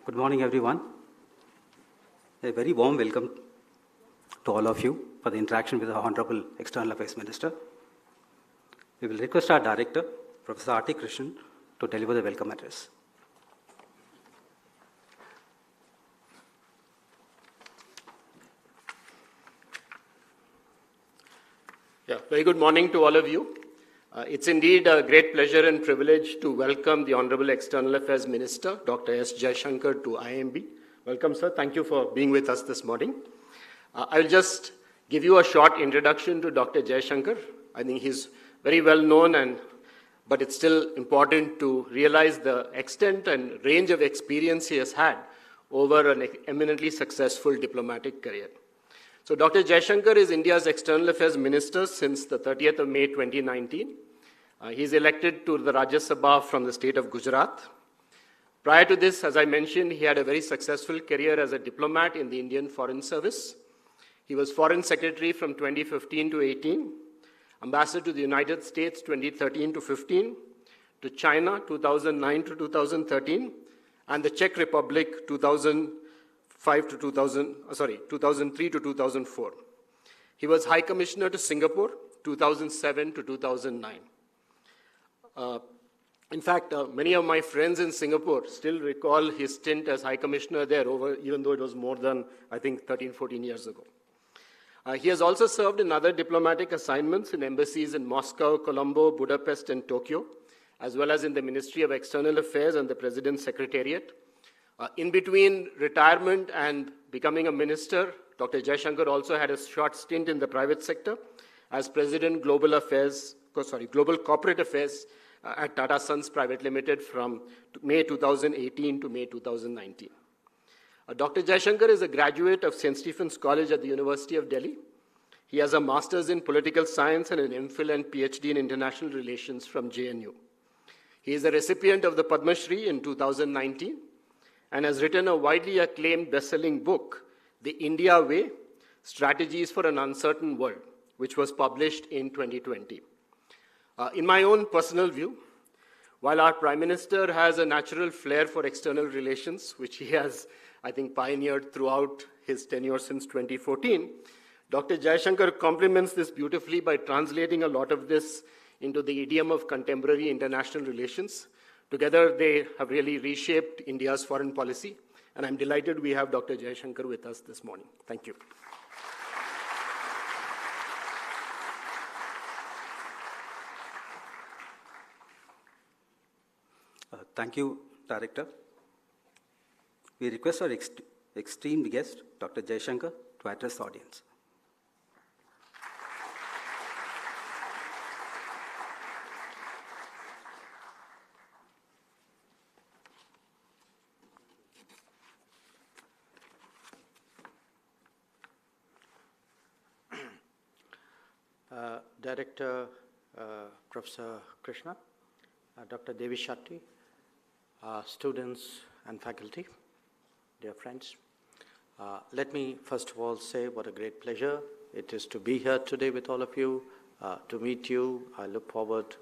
Good morning, everyone. A very warm welcome to all of you for the interaction with the Honorable External Affairs Minister. We will request our Director, Professor R.T. Krishnan, to deliver the welcome address. Very good morning to all of you. It's indeed a great pleasure and privilege to welcome the Honorable External Affairs Minister, Dr. S. Jaishankar, to IMB. Welcome, sir. Thank you for being with us this morning. I'll just give you a short introduction to Dr. Jaishankar. I think he's very well known, but it's still important to realize the extent and range of experience he has had over an eminently successful diplomatic career. So Dr. Jaishankar is India's External Affairs Minister since the 30th of May 2019. He's elected to the Rajya Sabha from the state of Gujarat. Prior to this, as I mentioned, he had a very successful career as a diplomat in the Indian Foreign Service. He was Foreign Secretary from 2015 to 18, Ambassador to the United States 2013 to 15, to China 2009 to 2013, and the Czech Republic 2003 to 2004. He was High Commissioner to Singapore 2007 to 2009. In fact, many of my friends in Singapore still recall his stint as High Commissioner there, even though it was more than, I think, 13, 14 years ago. He has also served in other diplomatic assignments in embassies in Moscow, Colombo, Budapest, and Tokyo, as well as in the Ministry of External Affairs and the President's Secretariat. In between retirement and becoming a minister, Dr. Jaishankar also had a short stint in the private sector as President Global Corporate Affairs at Tata Sons Private Limited from May 2018 to May 2019. Dr. Jaishankar is a graduate of St. Stephen's College at the University of Delhi. He has a master's in political science and an MPhil and PhD in international relations from JNU. He is a recipient of the Padma Shri in 2019 and has written a widely acclaimed best-selling book, The India Way, Strategies for an Uncertain World, which was published in 2020. In my own personal view, while our Prime Minister has a natural flair for external relations, which he has, I think, pioneered throughout his tenure since 2014, Dr. Jaishankar complements this beautifully by translating a lot of this into the idiom of contemporary international relations. Together, they have really reshaped India's foreign policy, and I'm delighted we have Dr. Jaishankar with us this morning. Thank you. Thank you, Director. We request our esteemed guest, Dr. Jaishankar, to address the audience. Director Professor Krishna, Dr. Devi Shetty, students and faculty, dear friends. Let me first of all say what a great pleasure it is to be here today with all of you, to meet you. I look forward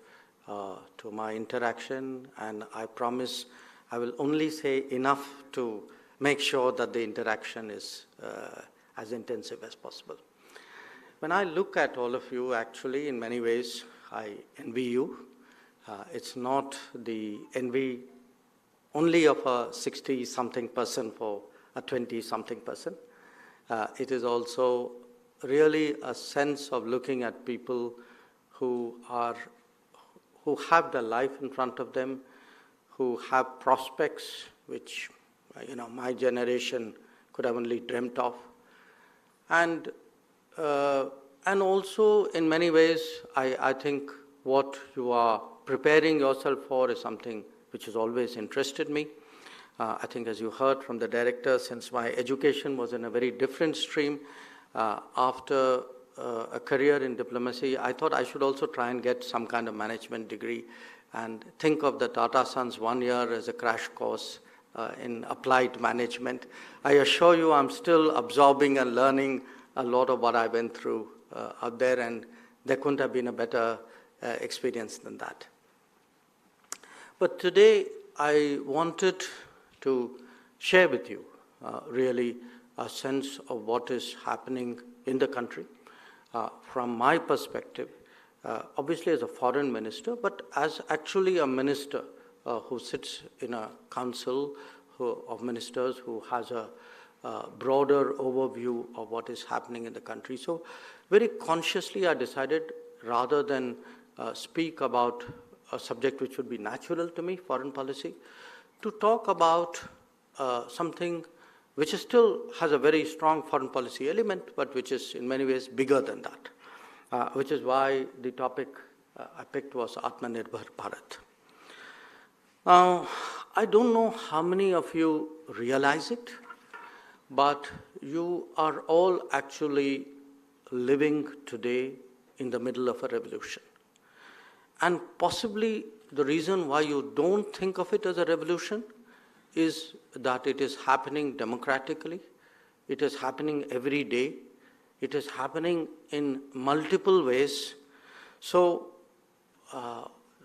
to my interaction, and I promise I will only say enough to make sure that the interaction is as intensive as possible. When I look at all of you, actually, in many ways, I envy you. It's not the envy only of a 60-something person for a 20-something person. It is also really a sense of looking at people who have their life in front of them, who have prospects which, my generation could have only dreamt of. And also, in many ways, I think what you are preparing yourself for is something which has always interested me. I think, as you heard from the director, since my education was in a very different stream, after a career in diplomacy, I thought I should also try and get some kind of management degree and think of the Tata Sons 1 year as a crash course in applied management. I assure you I'm still absorbing and learning a lot of what I went through out there, and there couldn't have been a better experience than that. But today I wanted to share with you really a sense of what is happening in the country from my perspective, obviously as a foreign minister, but as actually a minister who sits in a council of ministers who has a broader overview of what is happening in the country. So very consciously I decided, rather than speak about a subject which would be natural to me, foreign policy, to talk about something which is still has a very strong foreign policy element, but which is in many ways bigger than that, which is why the topic I picked was Atmanirbhar Bharat. Now, I don't know how many of you realize it, but you are all actually living today in the middle of a revolution. And possibly the reason why you don't think of it as a revolution is that it is happening democratically, it is happening every day, it is happening in multiple ways. So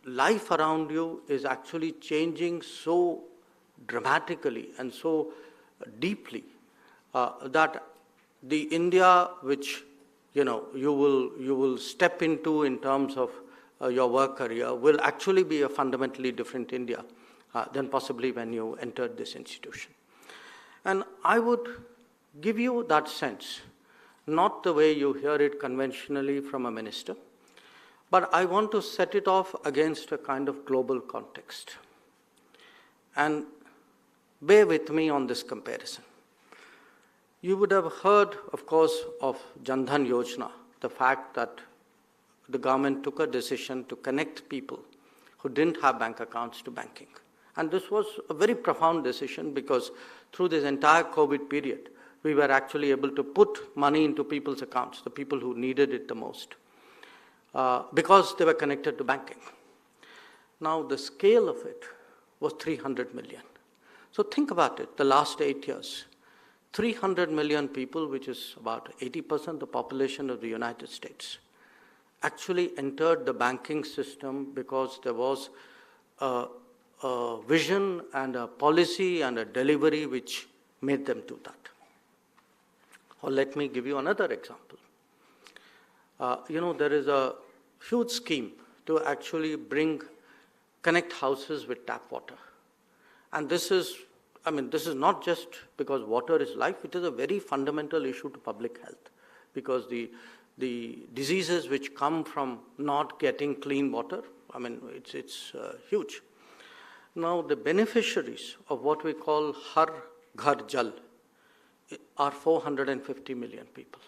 life around you is actually changing so dramatically and so deeply that the India which you will step into in terms of your work career will actually be a fundamentally different India than possibly when you entered this institution. And I would give you that sense, not the way you hear it conventionally from a minister, but I want to set it off against a kind of global context. And bear with me on this comparison. You would have heard, of course, of Jan Dhan Yojana, the fact that the government took a decision to connect people who didn't have bank accounts to banking. And this was a very profound decision because through this entire COVID period, we were actually able to put money into people's accounts, the people who needed it the most, because they were connected to banking. Now, the scale of it was 300 million. So think about it, the last 8 years, 300 million people, which is about 80% of the population of the United States, actually entered the banking system because there was a vision and a policy and a delivery which made them do that. Or let me give you another example. There is a huge scheme to actually connect houses with tap water. And this is not just because water is life, it is a very fundamental issue to public health, because the diseases which come from not getting clean water, it's huge. Now, the beneficiaries of what we call Har Ghar Jal are 450 million people.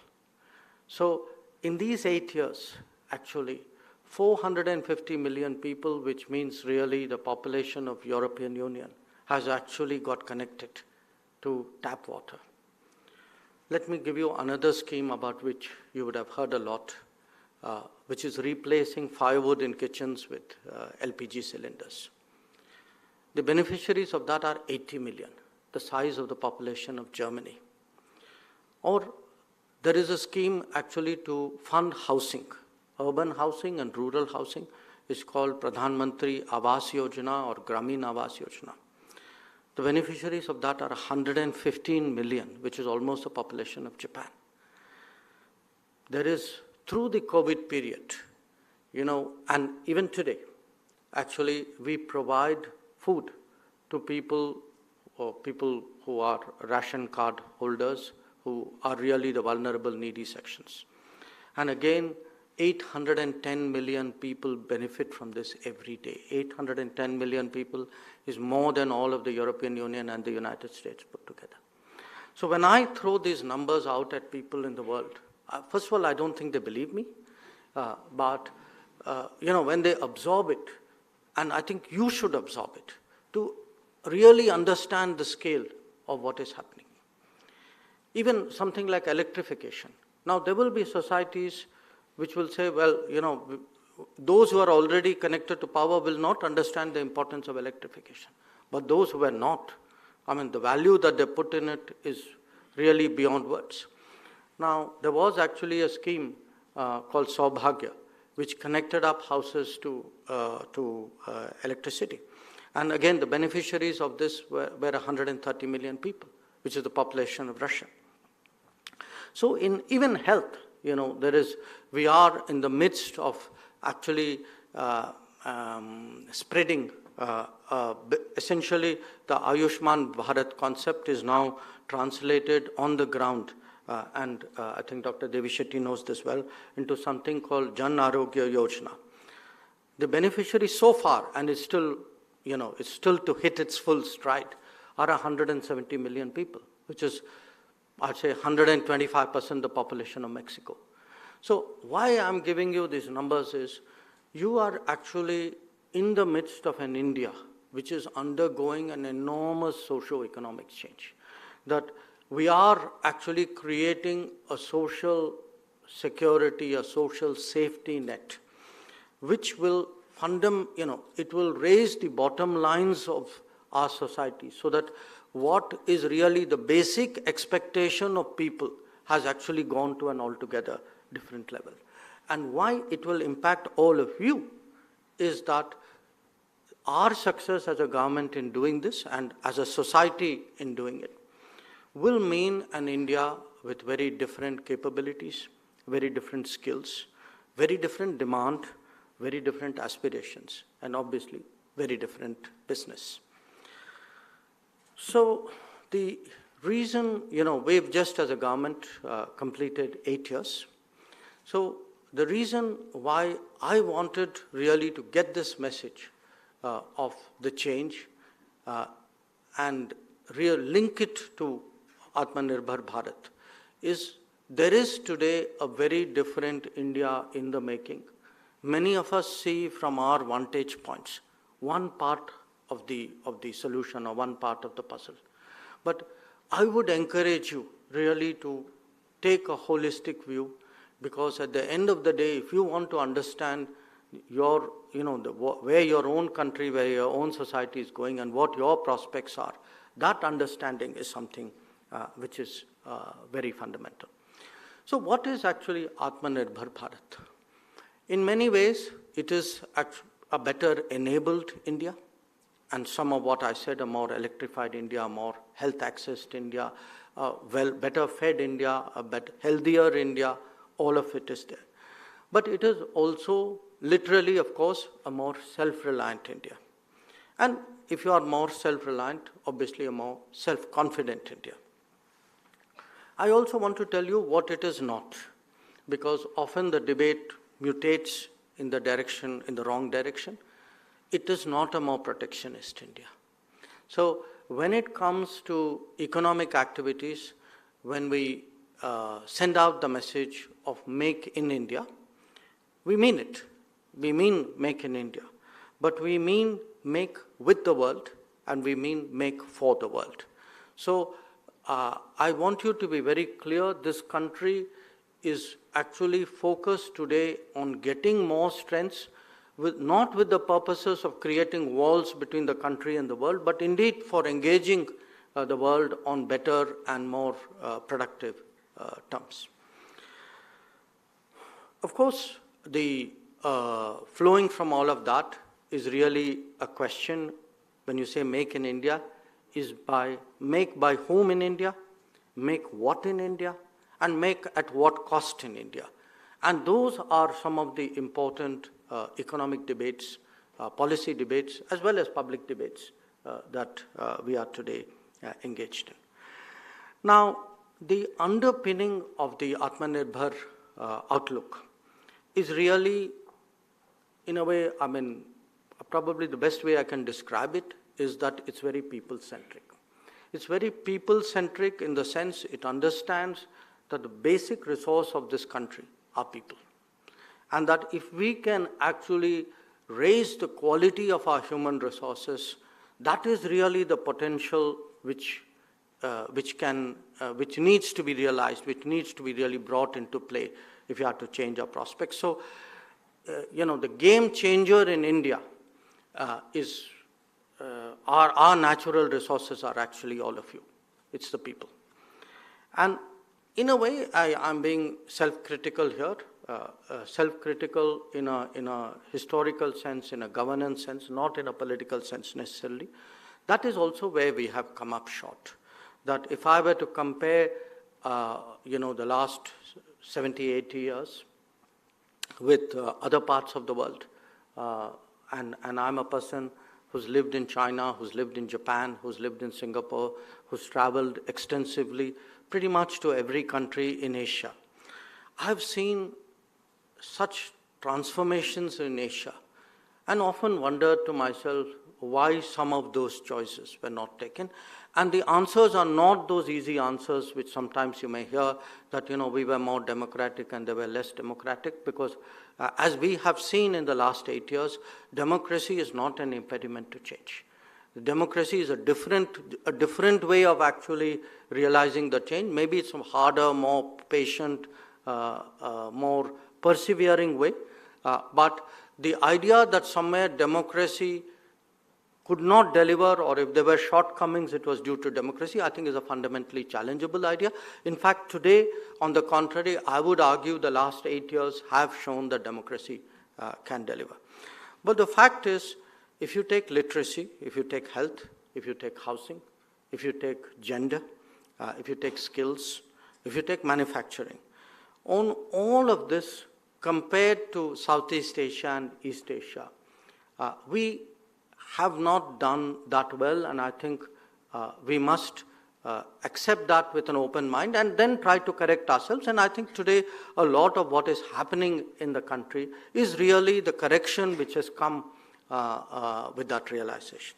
So, in these 8 years, actually, 450 million people, which means really the population of European Union, has actually got connected to tap water. Let me give you another scheme about which you would have heard a lot, which is replacing firewood in kitchens with LPG cylinders. The beneficiaries of that are 80 million, the size of the population of Germany. Or there is a scheme actually to fund housing, urban housing and rural housing. It's called Pradhan Mantri Awas Yojana or Gramin Awas Yojana. The beneficiaries of that are 115 million, which is almost the population of Japan. There is, through the COVID period, and even today, actually, we provide food to people who are ration card holders, who are really the vulnerable, needy sections. And again, 810 million people benefit from this every day. 810 million people is more than all of the European Union and the United States put together. So when I throw these numbers out at people in the world, first of all, I don't think they believe me, but when they absorb it, and I think you should absorb it, to really understand the scale of what is happening. Even something like electrification. Now, there will be societies which will say, well, those who are already connected to power will not understand the importance of electrification. But those who are not, the value that they put in it is really beyond words. Now, there was actually a scheme called Saubhagya, which connected up houses to electricity. And again, the beneficiaries of this were 130 million people, which is the population of Russia. So in even health, we are in the midst of actually spreading. Essentially, the Ayushman Bharat concept is now translated on the ground, and I think Dr. Devi Shetty knows this well, into something called Jan Arogya Yojana. The beneficiaries so far, and it's still to hit its full stride, are 170 million people, which is, I'd say, 125% the population of Mexico. So why I'm giving you these numbers is, you are actually in the midst of an India which is undergoing an enormous socio-economic change. That we are actually creating a social security, a social safety net, which will it will raise the bottom lines of our society, so that what is really the basic expectation of people has actually gone to an altogether different level. And why it will impact all of you is that our success as a government in doing this, and as a society in doing it, will mean an India with very different capabilities, very different skills, very different demand, very different aspirations, and obviously very different business. So the reason, we've just as a government completed 8 years. So the reason why I wanted really to get this message of the change and link it to Atmanirbhar Bharat is, there is today a very different India in the making. Many of us see from our vantage points one part of the solution, or one part of the puzzle. But I would encourage you really to take a holistic view, because at the end of the day, if you want to understand where your own country, where your own society is going, and what your prospects are, that understanding is something which is very fundamental. So what is actually Atmanirbhar Bharat? In many ways, it is a better enabled India, and some of what I said, a more electrified India, more health accessed India, better fed India, a better, healthier India, all of it is there. But it is also literally, of course, a more self-reliant India. And if you are more self-reliant, obviously a more self-confident India. I also want to tell you what it is not, because often the debate mutates in the wrong direction. It is not a more protectionist India. So when it comes to economic activities, when we send out the message of Make in India, we mean it. We mean Make in India. But we mean make with the world, and we mean make for the world. So I want you to be very clear, this country is actually focused today on getting more strengths, not with the purposes of creating walls between the country and the world, but indeed for engaging the world on better and more productive terms. Of course, the flowing from all of that is really a question, when you say make in India, is make by whom in India, make what in India, and make at what cost in India. And those are some of the important economic debates, policy debates, as well as public debates that we are today engaged in. Now, the underpinning of the Atmanirbhar outlook is really, in a way, probably the best way I can describe it is that it's very people-centric. It's very people-centric in the sense it understands that the basic resource of this country are people. And that if we can actually raise the quality of our human resources, that is really the potential which needs to be realized, which needs to be really brought into play if you have to change our prospects. So, the game changer in India is our natural resources are actually all of you. It's the people. And in a way, I'm being self-critical here. self-critical in a historical sense, in a governance sense, not in a political sense necessarily. That is also where we have come up short. That if I were to compare, the last 70, 80 years with other parts of the world, and I'm a person who's lived in China, who's lived in Japan, who's lived in Singapore, who's traveled extensively pretty much to every country in Asia. I've seen such transformations in Asia and often wondered to myself why some of those choices were not taken. And the answers are not those easy answers which sometimes you may hear that, we were more democratic and they were less democratic, because as we have seen in the last 8 years, democracy is not an impediment to change. Democracy is a different way of actually realizing the change. Maybe it's a harder, more patient, more persevering way. But the idea that somewhere democracy could not deliver, or if there were shortcomings, it was due to democracy, I think is a fundamentally challengeable idea. In fact, today, on the contrary, I would argue the last 8 years have shown that democracy can deliver. But the fact is, if you take literacy, if you take health, if you take housing, if you take gender, if you take skills, if you take manufacturing, on all of this compared to Southeast Asia and East Asia, we have not done that well, and I think we must accept that with an open mind and then try to correct ourselves. And I think today a lot of what is happening in the country is really the correction which has come with that realization.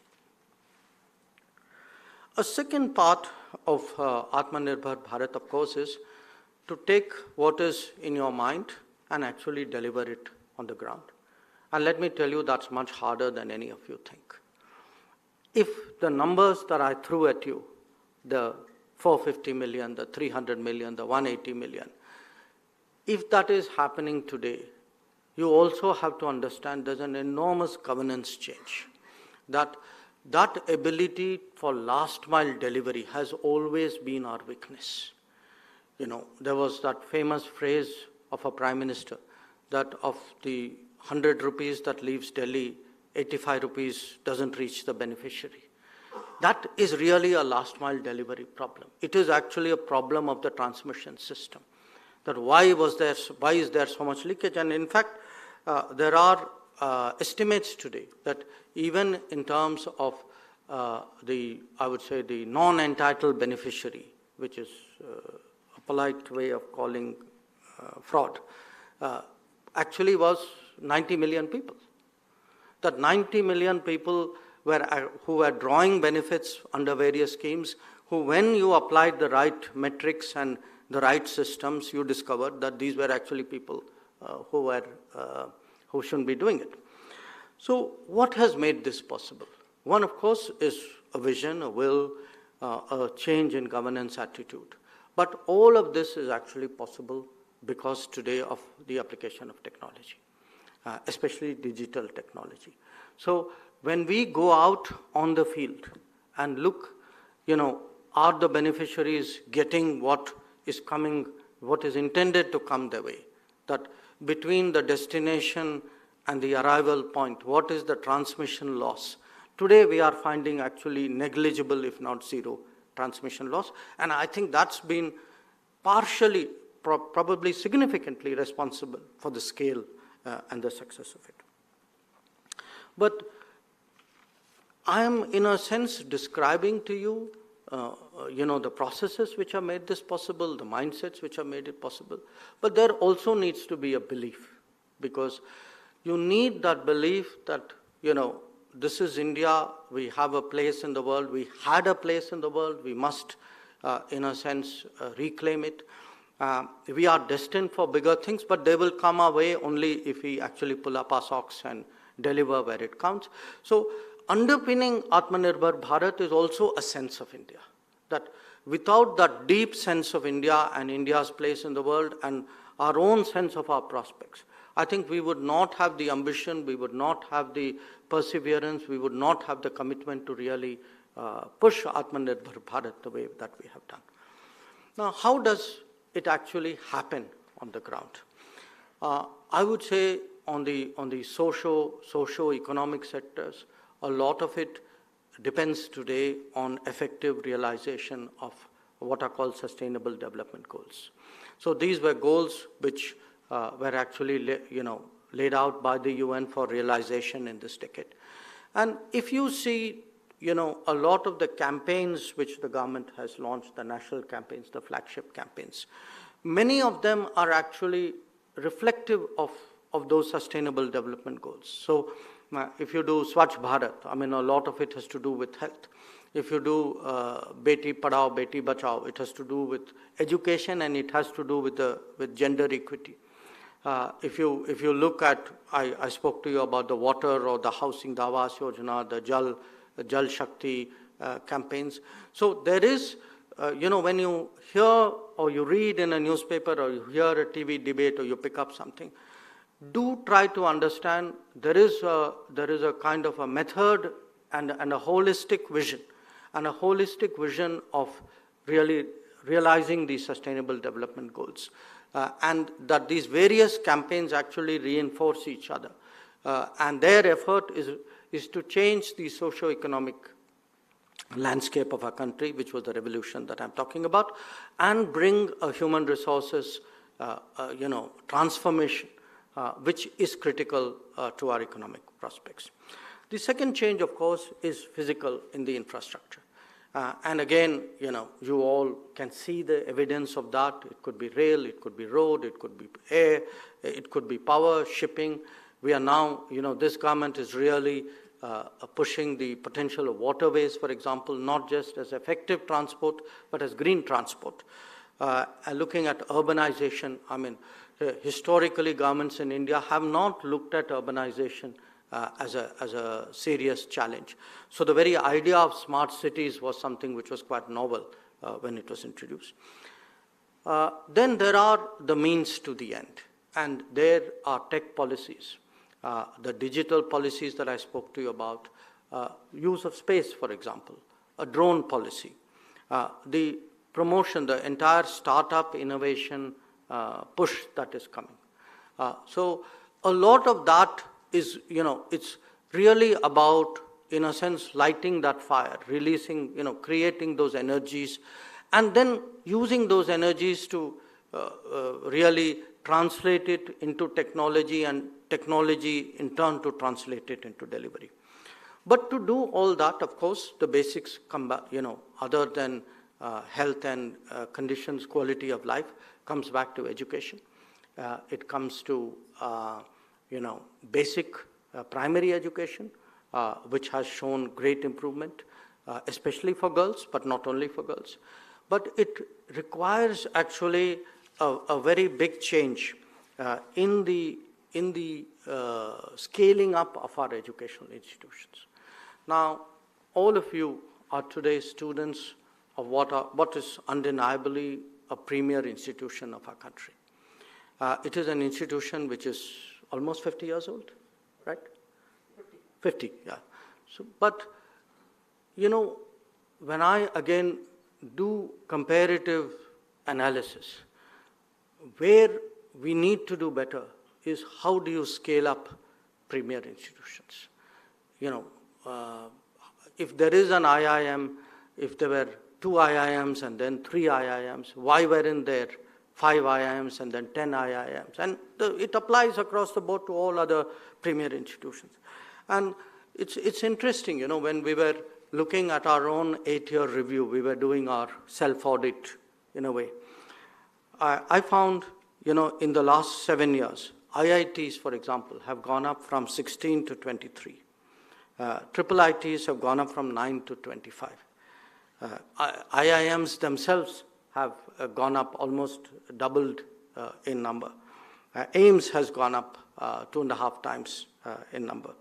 A second part of Atmanirbhar Bharat, of course, is to take what is in your mind and actually deliver it on the ground. And let me tell you, that's much harder than any of you think. If the numbers that I threw at you, the 450 million, the 300 million, the 180 million, if that is happening today, you also have to understand there's an enormous governance change. That ability for last mile delivery has always been our weakness. There was that famous phrase of a prime minister that of the 100 rupees that leaves Delhi, 85 rupees doesn't reach the beneficiary. That is really a last mile delivery problem. It is actually a problem of the transmission system. That why is there so much leakage? And in fact, there are estimates today that even in terms of the non-entitled beneficiary, which is a polite way of calling fraud, actually was 90 million people. That 90 million people who were drawing benefits under various schemes, who when you applied the right metrics and the right systems, you discovered that these were actually people who shouldn't be doing it. So what has made this possible? One, of course, is a vision, a will, a change in governance attitude. But all of this is actually possible because today of the application of technology, especially digital technology. So when we go out on the field and look, are the beneficiaries getting what is coming, what is intended to come their way? That between the destination and the arrival point, what is the transmission loss? Today we are finding actually negligible, if not zero, transmission loss. And I think that's been partially, probably significantly responsible for the scale and the success of it. But I am, in a sense, describing to you, the processes which have made this possible, the mindsets which have made it possible. But there also needs to be a belief, because you need that belief that, this is India, we have a place in the world, we had a place in the world, we must, in a sense, reclaim it. We are destined for bigger things, but they will come our way only if we actually pull up our socks and deliver where it counts. So underpinning Atmanirbhar Bharat is also a sense of India. That without that deep sense of India and India's place in the world and our own sense of our prospects, I think we would not have the ambition, we would not have the perseverance, we would not have the commitment to really push Atmanirbhar Bharat the way that we have done. Now, how does it actually happen on the ground? I would say on the socio-economic sectors, a lot of it depends today on effective realization of what are called sustainable development goals. So these were goals which were actually laid out by the UN for realization in this decade. And if you see, a lot of the campaigns which the government has launched, the national campaigns, the flagship campaigns, many of them are actually reflective of those sustainable development goals. So if you do Swachh Bharat, I mean, a lot of it has to do with health. If you do Beti Padhao, Beti Bachao, it has to do with education, and it has to do with gender equity. If you look at, I spoke to you about the water or the housing, the Awas Yojana, the Jal Shakti campaigns. So there is, when you hear or you read in a newspaper or you hear a TV debate or you pick up something, do try to understand there is a kind of a method and a holistic vision, of really realizing these sustainable development goals. And that these various campaigns actually reinforce each other. And their effort is to change the socio-economic landscape of our country, which was the revolution that I'm talking about, and bring a human resources, transformation, which is critical to our economic prospects. The second change, of course, is physical in the infrastructure. And again, you all can see the evidence of that. It could be rail, it could be road, it could be air, it could be power, shipping. We are now, this government is really pushing the potential of waterways, for example, not just as effective transport, but as green transport. Looking at urbanization, I mean, historically, governments in India have not looked at urbanization as a serious challenge. So the very idea of smart cities was something which was quite novel when it was introduced. Then there are the means to the end, and there are tech policies, the digital policies that I spoke to you about, use of space, for example, a drone policy, the promotion, the entire startup innovation push that is coming. So a lot of that is, it's really about, in a sense, lighting that fire, releasing, creating those energies, and then using those energies to really translate it into technology, and technology in turn to translate it into delivery. But to do all that, of course, the basics come back, other than health and conditions, quality of life, comes back to education. It comes to basic primary education, which has shown great improvement, especially for girls, but not only for girls. But it requires actually a very big change in the scaling up of our educational institutions. Now, all of you are today students of what is undeniably a premier institution of our country. It is an institution which is almost 50 years old, right? 50, yeah. So, but, when I, again, do comparative analysis, where we need to do better is how do you scale up premier institutions? If there is an IIM, if there were 2 IIMs and then 3 IIMs, why weren't there 5 IIMs and then 10 IIMs? And it applies across the board to all other premier institutions. And it's interesting, when we were looking at our own 8-year review, we were doing our self-audit in a way. I found, in the last 7 years, IITs, for example, have gone up from 16 to 23. Triple ITs have gone up from 9 to 25. IIMs themselves have gone up, almost doubled in number. AIMS has gone up 2.5 times in number.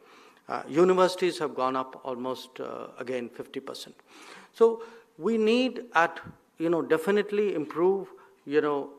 Universities have gone up almost, again, 50%. So we need definitely improve,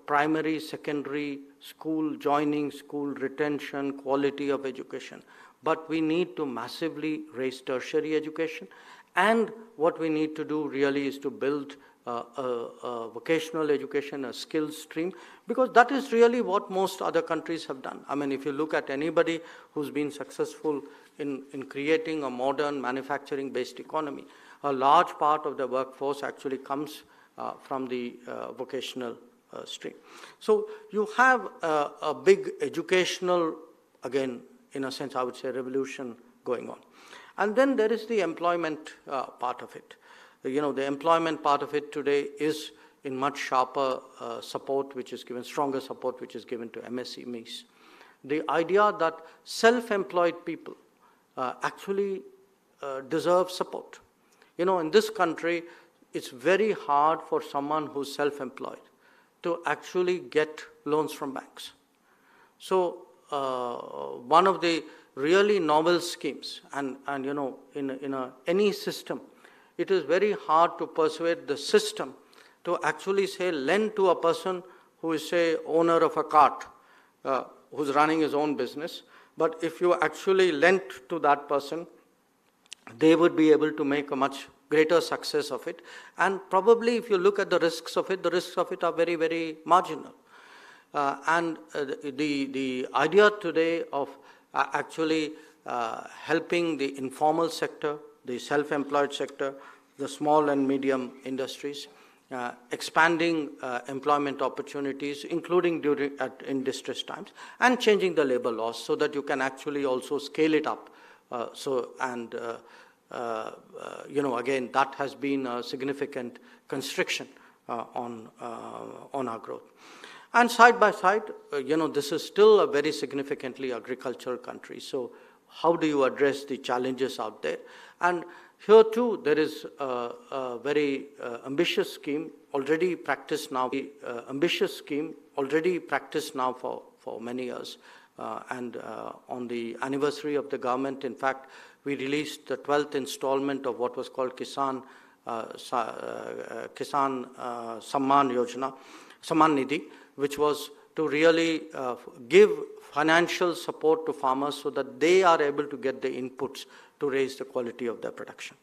primary, secondary, school joining, school retention, quality of education. But we need to massively raise tertiary education. And what we need to do really is to build a vocational education, a skills stream, because that is really what most other countries have done. I mean, if you look at anybody who's been successful in creating a modern manufacturing-based economy, a large part of the workforce actually comes from the vocational stream. So you have a big educational, again, in a sense, I would say, revolution going on. And then there is the employment part of it. The employment part of it today is in much sharper support, which is given, stronger support, which is given to MSMEs. The idea that self-employed people actually deserve support. In this country, it's very hard for someone who's self-employed to actually get loans from banks. So one of the really novel schemes, and in any system, it is very hard to persuade the system to actually say lend to a person who is, say, owner of a cart, who's running his own business. But if you actually lent to that person, they would be able to make a much greater success of it. And probably if you look at the risks of it are very, very marginal. And the idea today of actually helping the informal sector, the self-employed sector, the small and medium industries, expanding employment opportunities, including in distress times, and changing the labor laws so that you can actually also scale it up. Again, that has been a significant constriction on our growth. And side by side, this is still a very significantly agricultural country. So how do you address the challenges out there? And here too, there is a very ambitious scheme already practiced now. For many years. And on the anniversary of the government, in fact, we released the 12th installment of what was called Kisan Samman Nidhi, which was to really give financial support to farmers so that they are able to get the inputs to raise the quality of their production.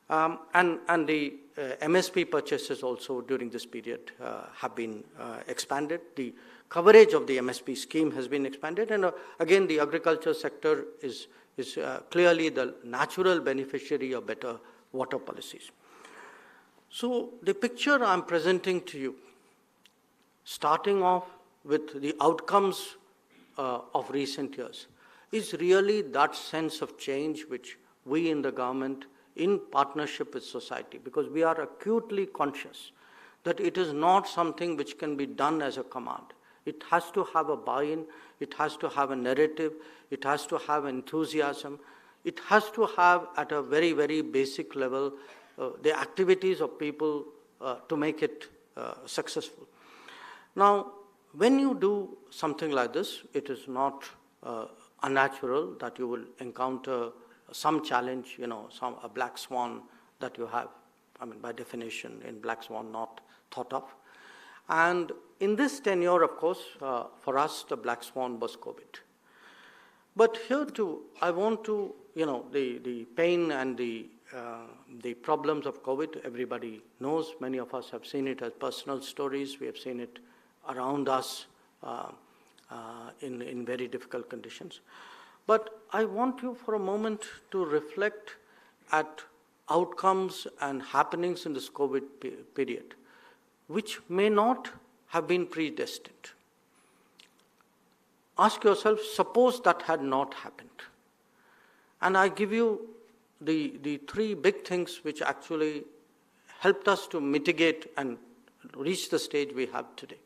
And the MSP purchases also during this period have been expanded. The coverage of the MSP scheme has been expanded, and again, the agriculture sector is clearly the natural beneficiary of better water policies. So the picture I'm presenting to you, starting off with the outcomes of recent years, is really that sense of change which we in the government, in partnership with society, because we are acutely conscious that it is not something which can be done as a command. It has to have a buy-in, it has to have a narrative, it has to have enthusiasm, it has to have at a very, very basic level the activities of people to make it successfsome. Now, when you do something like this, it is not unnatural that you will encounter some challenge, a black swan that you have, by definition, in black swan not thought of. And in this tenure, of course, for us, the black swan was COVID. But here too, I want to, the pain and the problems of COVID, everybody knows. Many of us have seen it as personal stories. We have seen it around us in very difficult conditions. But I want you for a moment to reflect at outcomes and happenings in this COVID period, which may not have been predestined. Ask yourself, suppose that had not happened. And I give you the three big things which actually helped us to mitigate and reach the stage we have today.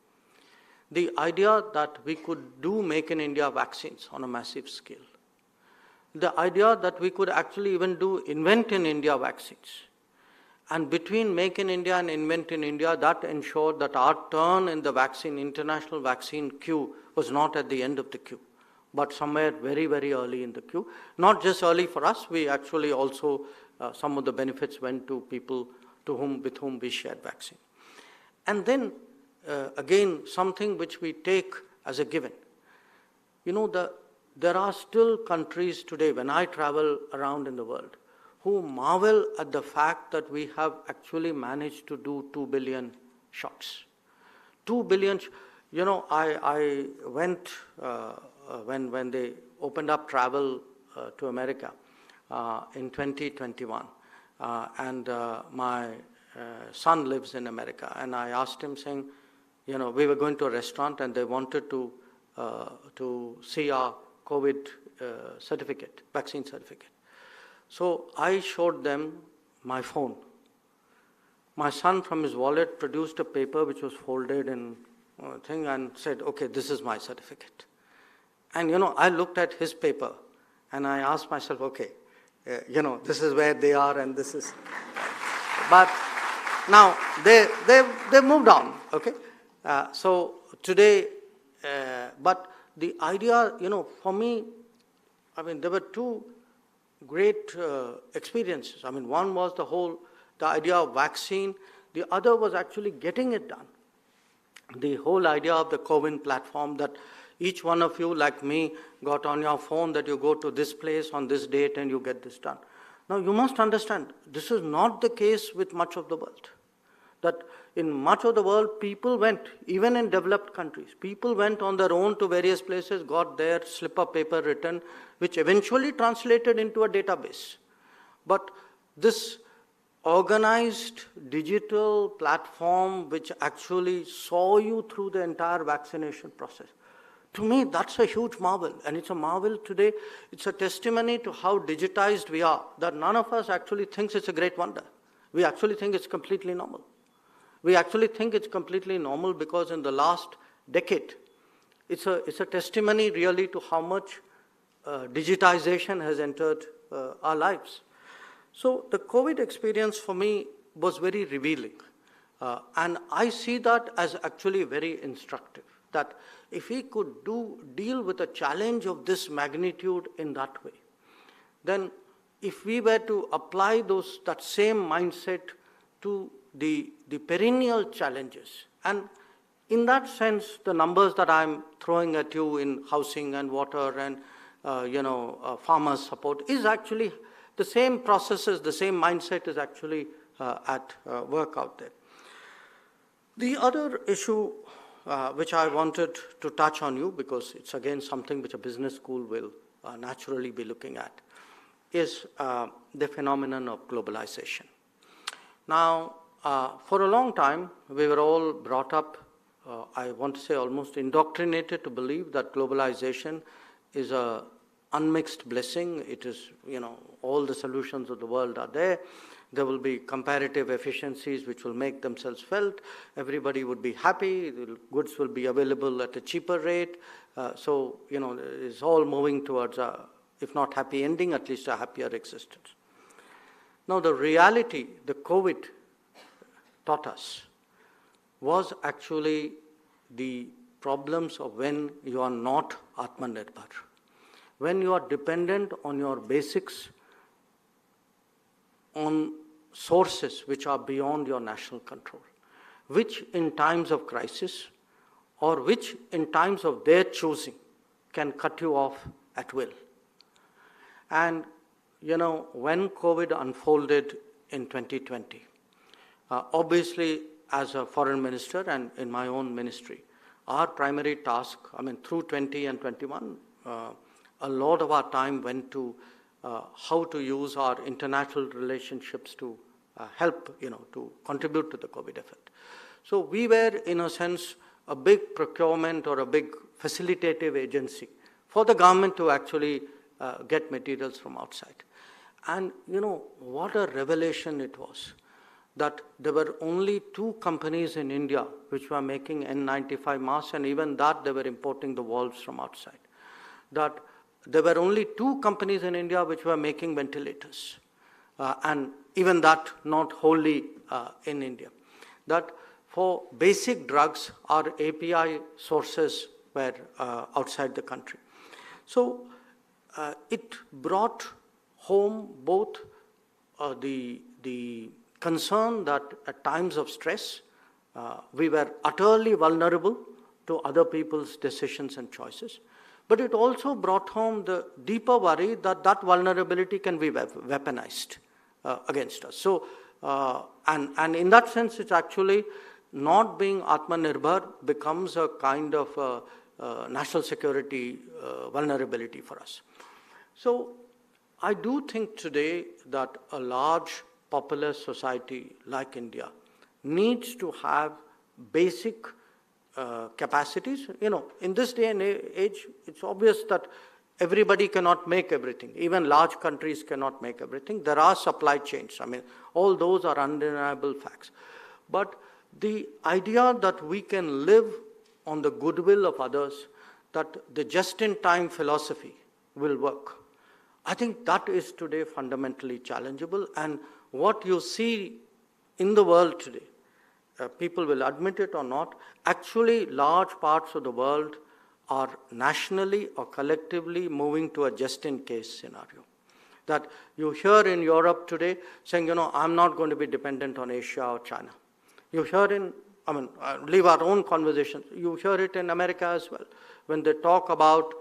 The idea that we could do Make in India vaccines on a massive scale. The idea that we could actually even do Invent in India vaccines. And between Make in India and Invent in India, that ensured that our turn in the international vaccine queue was not at the end of the queue, but somewhere very, very early in the queue. Not just early for us, we actually also, some of the benefits went to people with whom we shared vaccine. And then, again, something which we take as a given. There are still countries today, when I travel around in the world, who marvel at the fact that we have actually managed to do 2 billion shots. 2 billion, I went when they opened up travel to America in 2021, and my son lives in America, and I asked him saying, we were going to a restaurant and they wanted to see our COVID certificate, vaccine certificate. So I showed them my phone. My son from his wallet produced a paper which was folded in thing and said, okay, this is my certificate. And I looked at his paper and I asked myself, okay, this is where they are and this is. But now they moved on, okay? So today, but the idea, for me, there were two great experiences. One was the idea of vaccine. The other was actually getting it done. The whole idea of the CoWIN platform, that each one of you, like me, got on your phone that you go to this place on this date and you get this done. Now, you must understand, this is not the case with much of the world. That in much of the world, people went, even in developed countries, people went on their own to various places, got their slip of paper written, which eventually translated into a database. But this organized digital platform which actually saw you through the entire vaccination process, to me, that's a huge marvel. And it's a marvel today. It's a testimony to how digitized we are, that none of us actually thinks it's a great wonder. We actually think it's completely normal. We actually think it's completely normal because in the last decade, it's a testimony really to how much digitization has entered our lives. So the COVID experience for me was very revealing. And I see that as actually very instructive, that if we could deal with a challenge of this magnitude in that way, then if we were to apply that same mindset to the perennial challenges, and in that sense, the numbers that I'm throwing at you in housing and water and farmer support is actually the same processes, the same mindset is actually at work out there. The other issue which I wanted to touch on you, because it's again something which a business school will naturally be looking at, is the phenomenon of globalization. Now, for a long time, we were all brought up, I want to say almost indoctrinated to believe that globalization is a unmixed blessing. It is, all the solutions of the world are there. There will be comparative efficiencies which will make themselves felt. Everybody would be happy. The goods will be available at a cheaper rate. So, it's all moving towards a, if not happy ending, at least a happier existence. Now, the reality, the COVID taught us, was actually the problems of when you are not Atmanirbhar. When you are dependent on your basics, on sources which are beyond your national control, which in times of crisis or which in times of their choosing can cut you off at will. And, when COVID unfolded in 2020, obviously as a foreign minister and in my own ministry, our primary task, through 20 and 21, a lot of our time went to how to use our international relationships to help, to contribute to the COVID effort. So we were, in a sense, a big procurement or a big facilitative agency for the government to actually get materials from outside. And, what a revelation it was, that there were only 2 companies in India which were making N95 masks, and even that they were importing the valves from outside. That there were only 2 companies in India which were making ventilators, and even that not wholly in India. That for basic drugs, our API sources were outside the country. So it brought home both the concern that at times of stress, we were utterly vulnerable to other people's decisions and choices. But it also brought home the deeper worry that that vulnerability can be weaponized. against us. So, and in that sense, it's actually not being Atmanirbhar becomes a kind of national security vulnerability for us. So I do think today that a large populous society like India needs to have basic capacities. In this day and age, it's obvious that everybody cannot make everything. Even large countries cannot make everything. There are supply chains. I mean, all those are undeniable facts. But the idea that we can live on the goodwill of others, that the just-in-time philosophy will work, I think that is today fundamentally challengeable. And what you see in the world today, people will admit it or not, actually large parts of the world are nationally or collectively moving to a just-in-case scenario. That you hear in Europe today saying, I'm not going to be dependent on Asia or China. You hear leave our own conversations, you hear it in America as well, when they talk about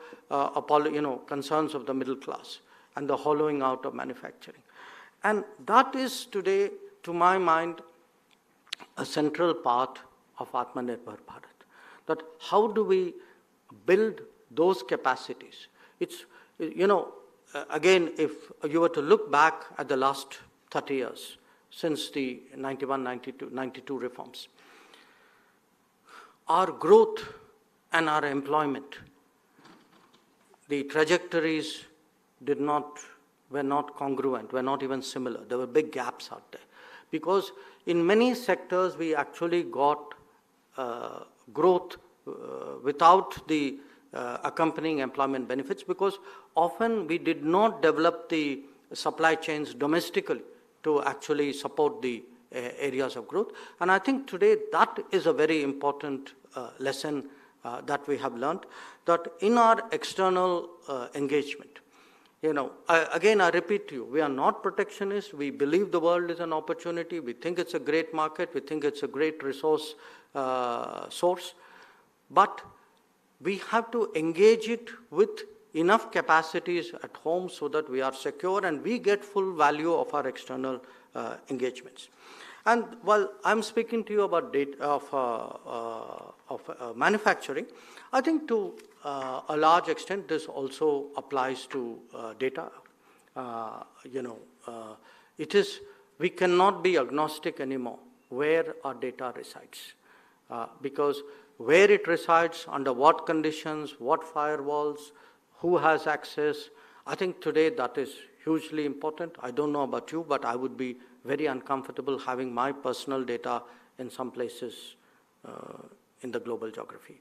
concerns of the middle class and the hollowing out of manufacturing. And that is today, to my mind, a central part of Atmanirbhar Bharat. That how do we build those capacities? It's, again, if you were to look back at the last 30 years, since the 92 reforms, our growth and our employment, the trajectories were not congruent, were not even similar. There were big gaps out there. Because in many sectors, we actually got growth without the accompanying employment benefits, because often we did not develop the supply chains domestically to actually support the areas of growth. And I think today that is a very important lesson that we have learned, that in our external engagement, I repeat to you, we are not protectionists. We believe the world is an opportunity. We think it's a great market. We think it's a great resource source. But we have to engage it with enough capacities at home so that we are secure and we get full value of our external engagements. And while I'm speaking to you about manufacturing, I think to a large extent this also applies to data. We cannot be agnostic anymore where our data resides, because where it resides, under what conditions, what firewalls, who has access, I think today that is hugely important. I don't know about you, but I would be very uncomfortable having my personal data in some places in the global geography.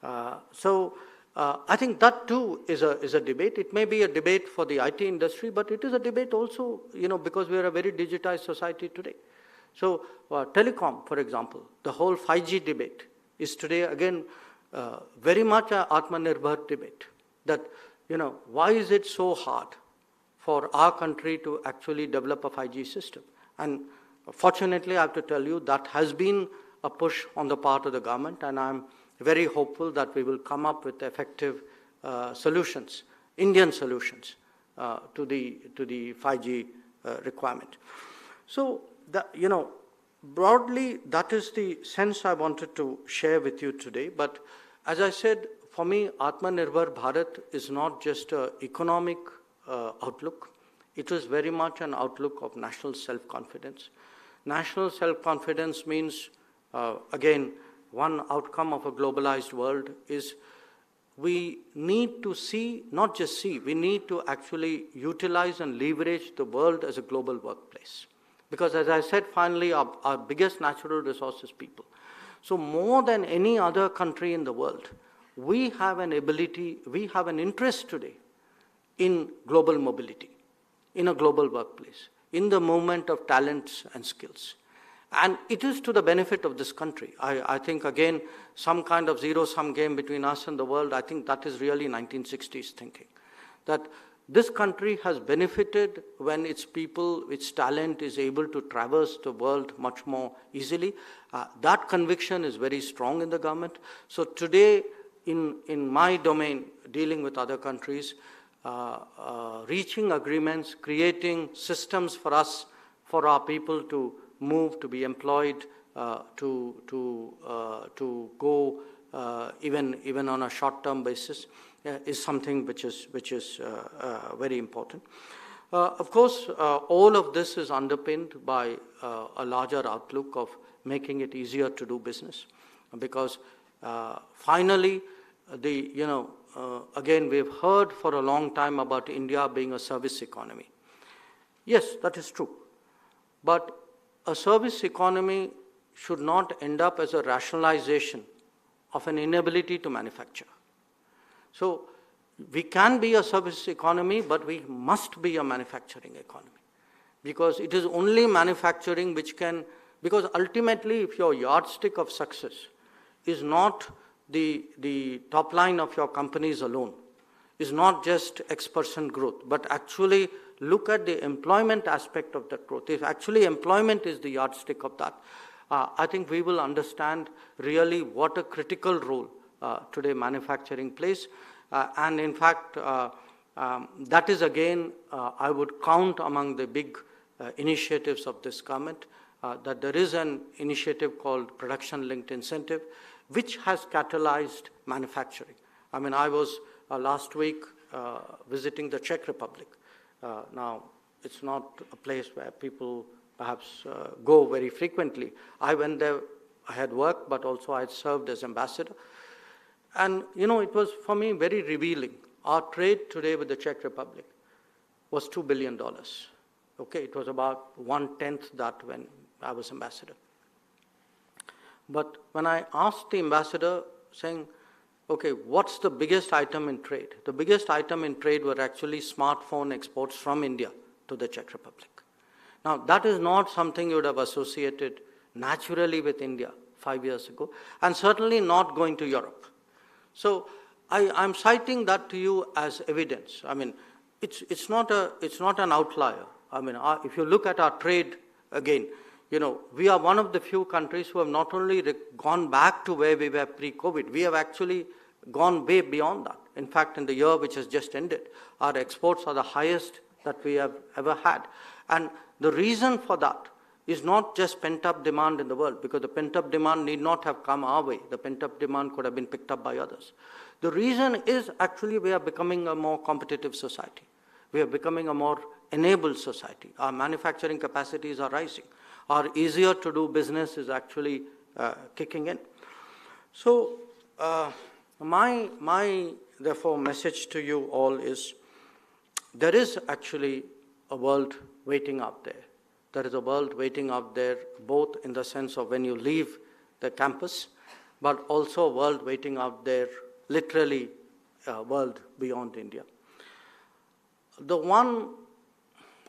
I think that too is a debate. It may be a debate for the IT industry, but it is a debate also, because we are a very digitized society today. So telecom, for example, the whole 5G debate is today again very much an Atmanirbhar debate. That, why is it so hard for our country to actually develop a 5G system? And fortunately, I have to tell you, that has been a push on the part of the government, and I'm very hopeful that we will come up with effective solutions, Indian solutions, to the 5G requirement. So, broadly, that is the sense I wanted to share with you today. But as I said, for me, Atmanirbhar Bharat is not just an economic outlook. It is very much an outlook of national self-confidence. National self-confidence means, again, one outcome of a globalized world is we need to see, not just see, we need to actually utilize and leverage the world as a global workplace. Because as I said, finally, our biggest natural resource is people. So more than any other country in the world, we have an ability, we have an interest today in global mobility, in a global workplace, in the movement of talents and skills. And it is to the benefit of this country. I think, again, some kind of zero-sum game between us and the world, I think that is really 1960s thinking. That this country has benefited when its people, its talent is able to traverse the world much more easily. That conviction is very strong in the government. So today, in my domain, dealing with other countries, reaching agreements, creating systems for us, for our people to move, to be employed, to go even on a short-term basis, is something which is very important. Of course, all of this is underpinned by a larger outlook of making it easier to do business, because finally, again, we've heard for a long time about India being a service economy. Yes, that is true. But a service economy should not end up as a rationalization of an inability to manufacture. So we can be a service economy, but we must be a manufacturing economy. Because it is only manufacturing which can, because ultimately if your yardstick of success is not the top line of your companies alone, is not just X% growth, but actually look at the employment aspect of that growth. If actually employment is the yardstick of that, I think we will understand really what a critical role today manufacturing plays. And in fact, that is again, I would count among the big initiatives of this government, that there is an initiative called production-linked incentive, which has catalyzed manufacturing. I mean, I was last week visiting the Czech Republic. Now, it's not a place where people perhaps go very frequently. I went there, I had worked, but also I had served as ambassador. And, it was for me very revealing. Our trade today with the Czech Republic was $2 billion. Okay, it was about 1/10 that when I was ambassador. But when I asked the ambassador, saying, okay, what's the biggest item in trade? The biggest item in trade were actually smartphone exports from India to the Czech Republic. Now, that is not something you would have associated naturally with India 5 years ago, and certainly not going to Europe. So I'm citing that to you as evidence. I mean, it's not an outlier. I mean, if you look at our trade again, we are one of the few countries who have not only gone back to where we were pre-COVID, we have actually gone way beyond that. In fact, in the year which has just ended, our exports are the highest that we have ever had. And the reason for that is not just pent-up demand in the world, because the pent-up demand need not have come our way. The pent-up demand could have been picked up by others. The reason is actually we are becoming a more competitive society. We are becoming a more enabled society. Our manufacturing capacities are rising. Our easier to do business is actually kicking in. So my therefore message to you all is, there is actually a world waiting out there. There is a world waiting out there, both in the sense of when you leave the campus, but also a world waiting out there, literally a world beyond India. The one,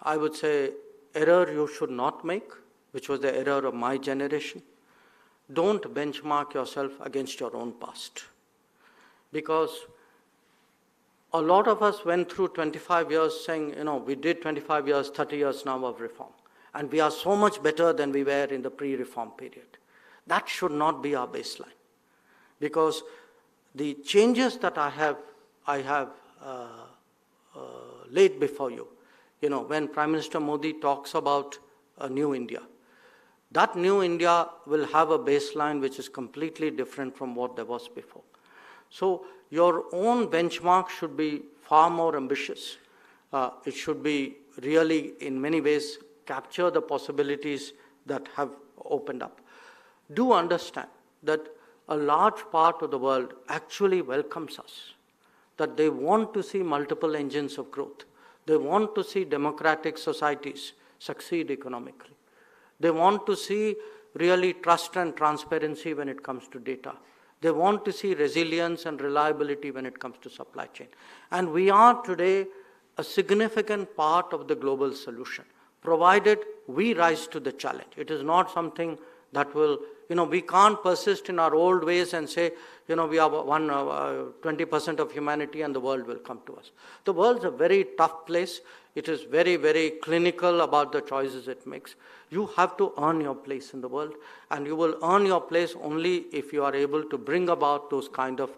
I would say, error you should not make, which was the error of my generation, don't benchmark yourself against your own past. Because a lot of us went through 25 years saying, we did 25 years, 30 years now of reform. And we are so much better than we were in the pre-reform period. That should not be our baseline. Because the changes that I have laid before you, when Prime Minister Modi talks about a new India, that new India will have a baseline which is completely different from what there was before. So your own benchmark should be far more ambitious. It should be really, in many ways, capture the possibilities that have opened up. Do understand that a large part of the world actually welcomes us, that they want to see multiple engines of growth. They want to see democratic societies succeed economically. They want to see really trust and transparency when it comes to data. They want to see resilience and reliability when it comes to supply chain. And we are today a significant part of the global solution, provided we rise to the challenge. It is not something that will, we can't persist in our old ways and say, we are 20% of humanity and the world will come to us. The world's a very tough place. It is very, very clinical about the choices it makes. You have to earn your place in the world, and you will earn your place only if you are able to bring about those kind of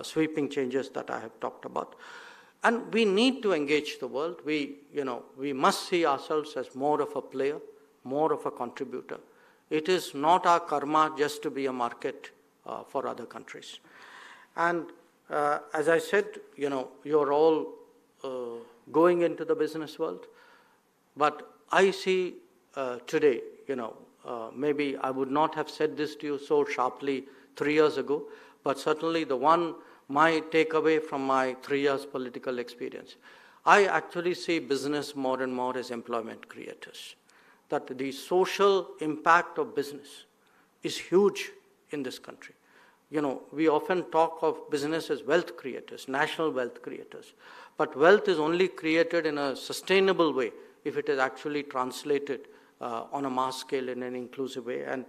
sweeping changes that I have talked about. And we need to engage the world. We must see ourselves as more of a player, more of a contributor. It is not our karma just to be a market for other countries. And as I said, you're all going into the business world. But I see today, maybe I would not have said this to you so sharply 3 years ago, but certainly my takeaway from my 3 years political experience, I actually see business more and more as employment creators. That the social impact of business is huge in this country. We often talk of business as wealth creators, national wealth creators. But wealth is only created in a sustainable way if it is actually translated on a mass scale in an inclusive way. And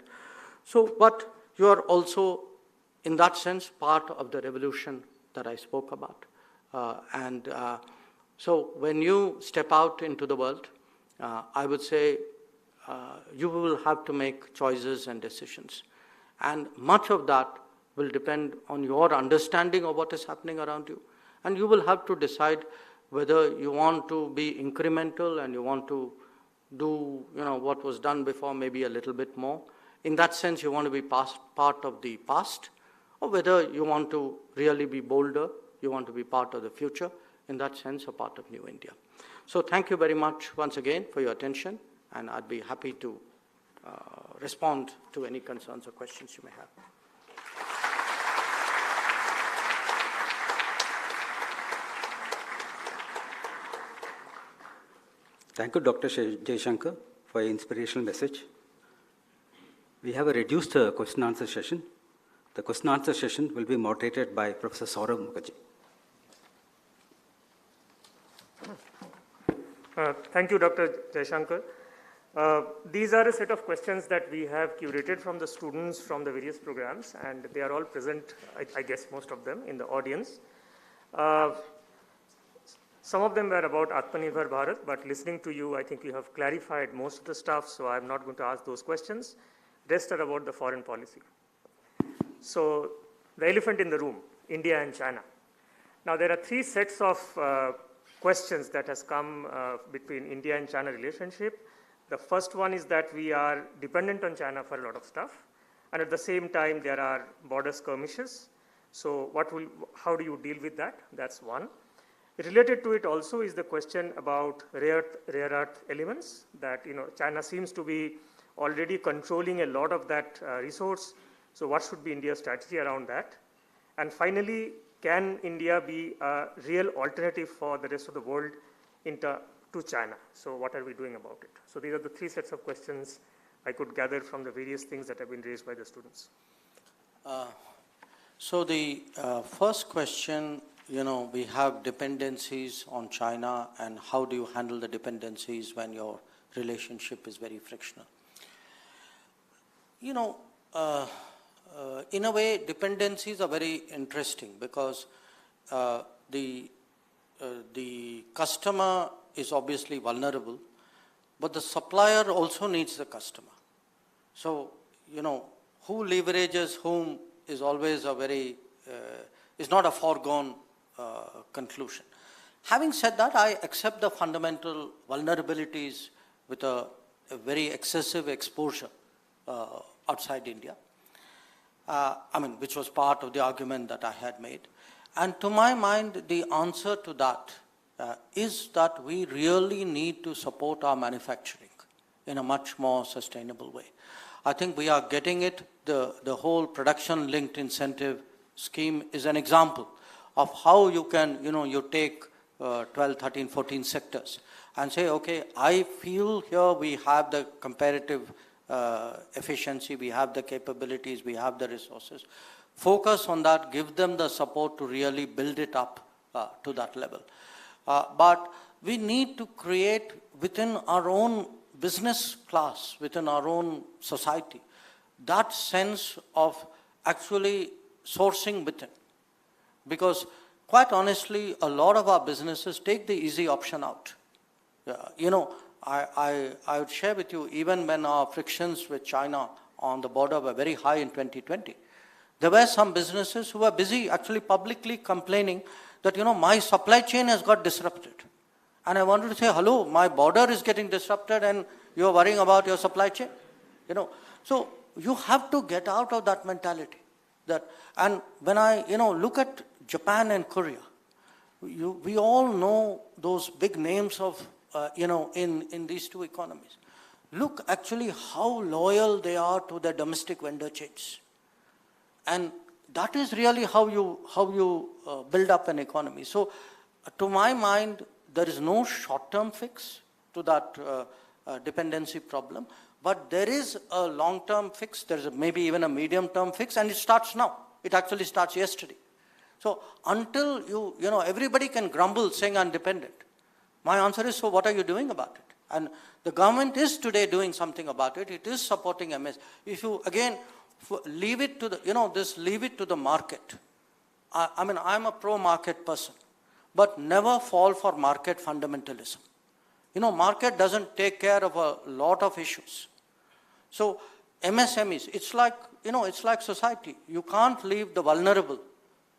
so, but you are also, in that sense, part of the revolution that I spoke about. So when you step out into the world, I would say you will have to make choices and decisions. And much of that will depend on your understanding of what is happening around you. And you will have to decide whether you want to be incremental and you want to do what was done before, maybe a little bit more. In that sense, you want to be part of the past, or whether you want to really be bolder, you want to be part of the future, in that sense, a part of New India. So thank you very much once again for your attention, and I'd be happy to respond to any concerns or questions you may have. Thank you, Dr. Jaishankar, for your inspirational message. We have a reduced question and answer session. The question and answer session will be moderated by Professor Saurabh Mukherjee. Thank you, Dr. Jaishankar. These are a set of questions that we have curated from the students from the various programs, and they are all present, I guess most of them, in the audience. Some of them were about Atmanirbhar Bharat, but listening to you, I think you have clarified most of the stuff, so I'm not going to ask those questions. Rest are about the foreign policy. So the elephant in the room, India and China. Now there are three sets of questions that has come between India and China relationship. The first one is that we are dependent on China for a lot of stuff, and at the same time there are border skirmishes. So how do you deal with that? That's one. Related to it also is the question about rare earth elements, that China seems to be already controlling a lot of that resource. So what should be India's strategy around that? And finally, can India be a real alternative for the rest of the world to China? So what are we doing about it? So these are the three sets of questions I could gather from the various things that have been raised by the students. So the first question, we have dependencies on China, and how do you handle the dependencies when your relationship is very frictional? In a way, dependencies are very interesting because the customer is obviously vulnerable, but the supplier also needs the customer. So, who leverages whom is always is not a foregone conclusion. Having said that, I accept the fundamental vulnerabilities with a very excessive exposure outside India. Which was part of the argument that I had made. And to my mind, the answer to that is that we really need to support our manufacturing in a much more sustainable way. I think we are getting it. The whole production-linked incentive scheme is an example of how you can, you take 12, 13, 14 sectors and say, okay, I feel here we have the comparative efficiency, we have the capabilities, we have the resources. Focus on that, give them the support to really build it up to that level. But we need to create within our own business class, within our own society, that sense of actually sourcing within. Because quite honestly, a lot of our businesses take the easy option out. I would share with you, even when our frictions with China on the border were very high in 2020, There were some businesses who were busy actually publicly complaining that, my supply chain has got disrupted. And I wanted to say, hello, my border is getting disrupted and you're worrying about your supply chain. So you have to get out of that mentality. And when I, look at Japan and Korea, we all know those big names of, in these two economies. Look actually how loyal they are to their domestic vendor chains. And that is really how you build up an economy. So to my mind, there is no short-term fix to that dependency problem, but there is a long-term fix, there's maybe even a medium-term fix, and it starts now. It actually starts yesterday. So until everybody can grumble saying I'm dependent. My answer is, so what are you doing about it? And the government is today doing something about it. It is supporting MS. If you, again, leave it to the, leave it to the market. I mean, I'm a pro-market person, but never fall for market fundamentalism. Market doesn't take care of a lot of issues. So MSMEs, it's like society. You can't leave the vulnerable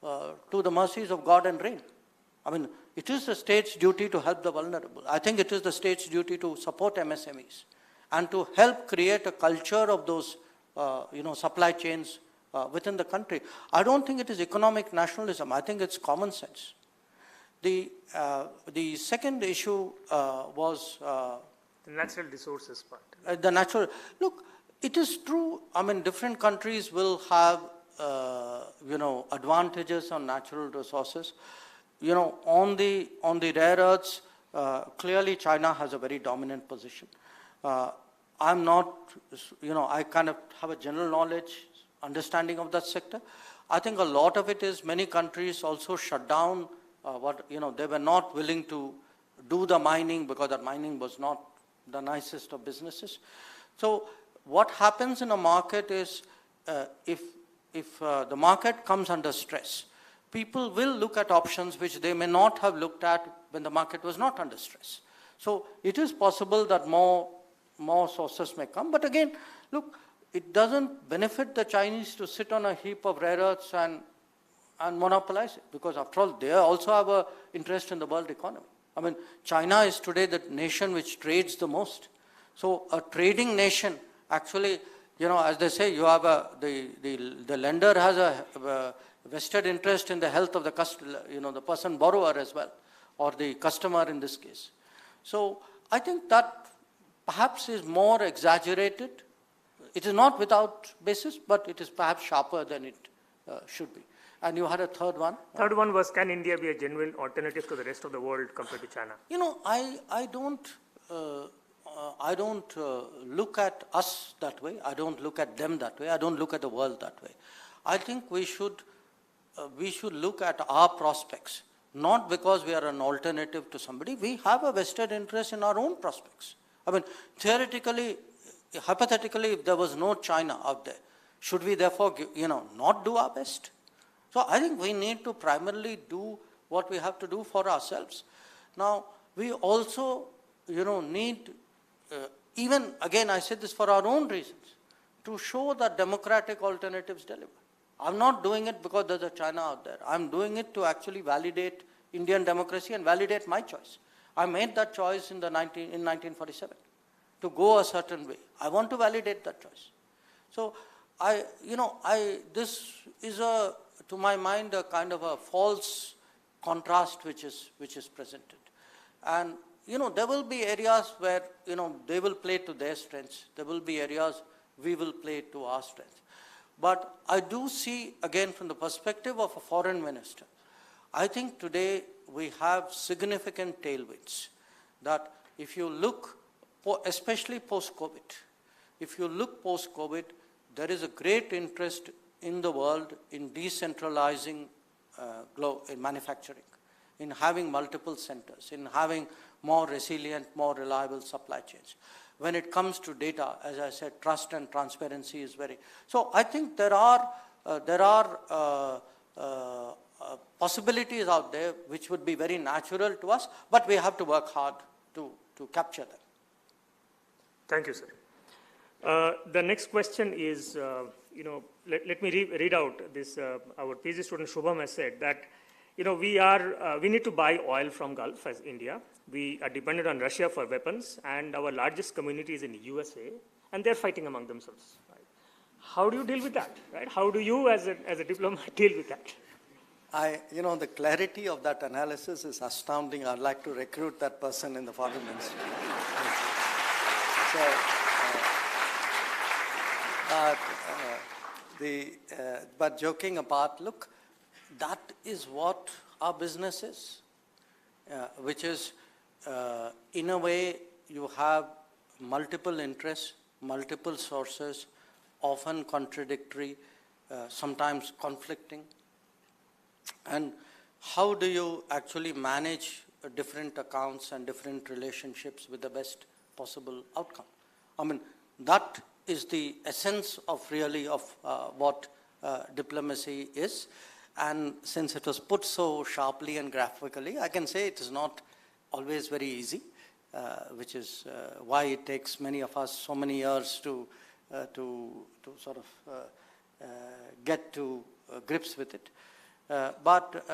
to the mercies of God and rain. I mean, it is the state's duty to help the vulnerable. I think it is the state's duty to support MSMEs and to help create a culture of those, supply chains within the country. I don't think it is economic nationalism. I think it's common sense. The second issue was the natural resources part. Look, it is true. I mean, different countries will have, advantages on natural resources. On the rare earths, clearly China has a very dominant position. I'm not, I kind of have a general knowledge, understanding of that sector. I think a lot of it is many countries also shut down they were not willing to do the mining because that mining was not the nicest of businesses. So what happens in a market is if the market comes under stress, people will look at options which they may not have looked at when the market was not under stress. So it is possible that more sources may come. But again, look, it doesn't benefit the Chinese to sit on a heap of rare earths and monopolize it, because after all, they also have an interest in the world economy. I mean, China is today the nation which trades the most. So a trading nation, actually, as they say, you have the lender has a vested interest in the health of the customer, the person borrower as well, or the customer in this case. So I think that perhaps is more exaggerated. It is not without basis, but it is perhaps sharper than it should be. And you had a third one? Third one was, can India be a genuine alternative to the rest of the world compared to China? I don't look at us that way. I don't look at them that way. I don't look at the world that way. I think we should look at our prospects, not because we are an alternative to somebody. We have a vested interest in our own prospects. I mean, theoretically, hypothetically, if there was no China out there, should we therefore, not do our best? So I think we need to primarily do what we have to do for ourselves. Now, we also, need, even, again, I said this for our own reasons, to show that democratic alternatives deliver. I'm not doing it because there's a China out there. I'm doing it to actually validate Indian democracy and validate my choice. I made that choice in 1947 to go a certain way. I want to validate that choice. So, this is to my mind, a kind of a false contrast which is presented. And, there will be areas where, they will play to their strengths. There will be areas we will play to our strengths. But I do see, again, from the perspective of a foreign minister, I think today we have significant tailwinds. That if you look, especially post-COVID, if you look post-COVID, there is a great interest in the world in decentralizing in manufacturing, in having multiple centers, in having more resilient, more reliable supply chains. When it comes to data, as I said, trust and transparency is very... So I think there are possibilities out there which would be very natural to us, but we have to work hard to capture them. Thank you, sir. The next question is, let me read out this, our PhD student Shubham has said that, we need to buy oil from Gulf as India. We are dependent on Russia for weapons, and our largest community is in the USA, and they're fighting among themselves. Right? How do you deal with that? Right? How do you, as a diplomat, deal with that? The clarity of that analysis is astounding. I'd like to recruit that person in the foreign ministry. But joking apart, look, that is what our business is, which is, in a way, you have multiple interests, multiple sources, often contradictory, sometimes conflicting. And how do you actually manage different accounts and different relationships with the best possible outcome? I mean, that is the essence of really of what diplomacy is. And since it was put so sharply and graphically, I can say it is not always very easy, which is why it takes many of us so many years to sort of get to grips with it. But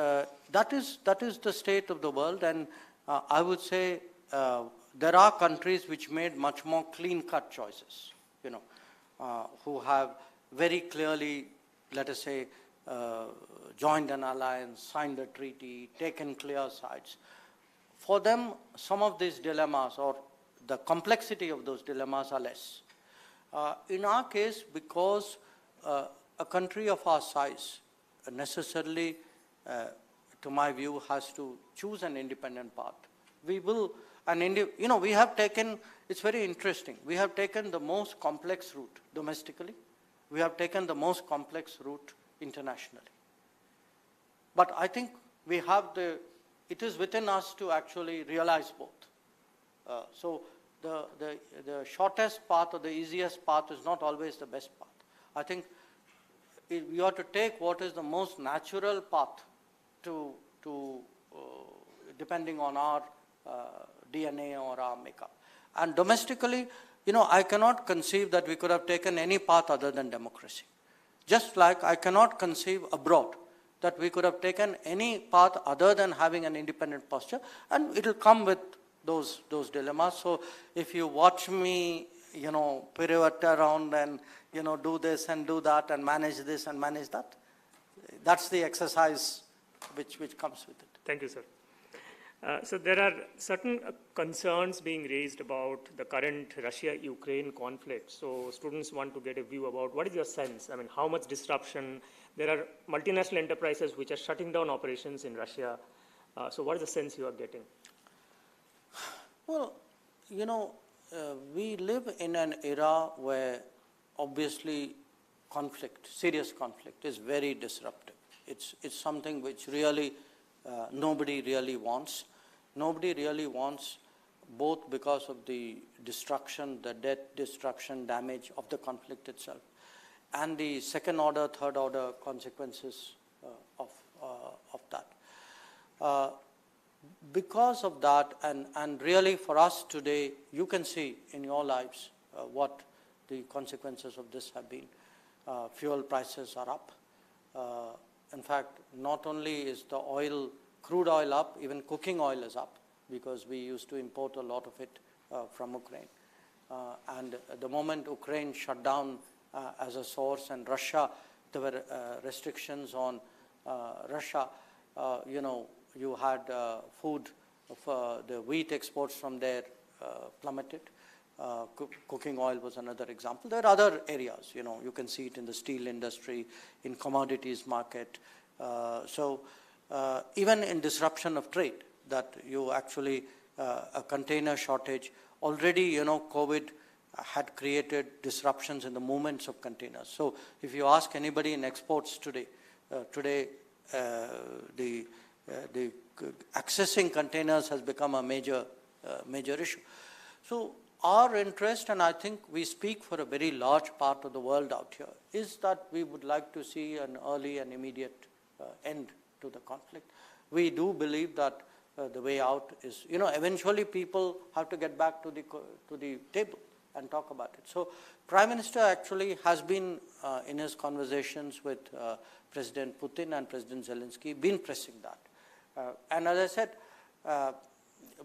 that is the state of the world, and I would say there are countries which made much more clean-cut choices, who have very clearly, let us say, joined an alliance, signed a treaty, taken clear sides. For them, some of these dilemmas or the complexity of those dilemmas are less. In our case, because a country of our size necessarily, to my view, has to choose an independent path. We will, we have taken, it's very interesting, we have taken the most complex route domestically, we have taken the most complex route internationally. But I think we have it is within us to actually realize both. So the shortest path or the easiest path is not always the best path. I think we ought to take what is the most natural path to depending on our DNA or our makeup. And domestically, I cannot conceive that we could have taken any path other than democracy. Just like I cannot conceive abroad that we could have taken any path other than having an independent posture, and it will come with those dilemmas. So if you watch me, pirouette around and, do this and do that and manage this and manage that, that's the exercise which comes with it. Thank you, sir. So there are certain concerns being raised about the current Russia-Ukraine conflict. So students want to get a view about what is your sense? I mean, how much disruption? There are multinational enterprises which are shutting down operations in Russia. So what is the sense you are getting? Well, we live in an era where obviously serious conflict is very disruptive. It's something which really nobody really wants. Nobody really wants, both because of the destruction, the death, destruction, damage of the conflict itself, and the second order, third order consequences of that. Because of that, and really for us today, you can see in your lives what the consequences of this have been. Fuel prices are up. In fact, not only is the crude oil up, even cooking oil is up, because we used to import a lot of it from Ukraine. And the moment Ukraine shut down as a source, and Russia, there were restrictions on Russia, you had food, the wheat exports from there plummeted. Cooking oil was another example. There are other areas, you can see it in the steel industry, in commodities market. So even in disruption of trade, that you actually, a container shortage, already, COVID had created disruptions in the movements of containers. So if you ask anybody in exports today, the accessing containers has become a major issue. So our interest, and I think we speak for a very large part of the world out here, is that we would like to see an early and immediate end to the conflict. We do believe that the way out is, eventually people have to get back to the table. and talk about it. So Prime Minister actually has been, in his conversations with President Putin and President Zelensky, been pressing that. And as I said,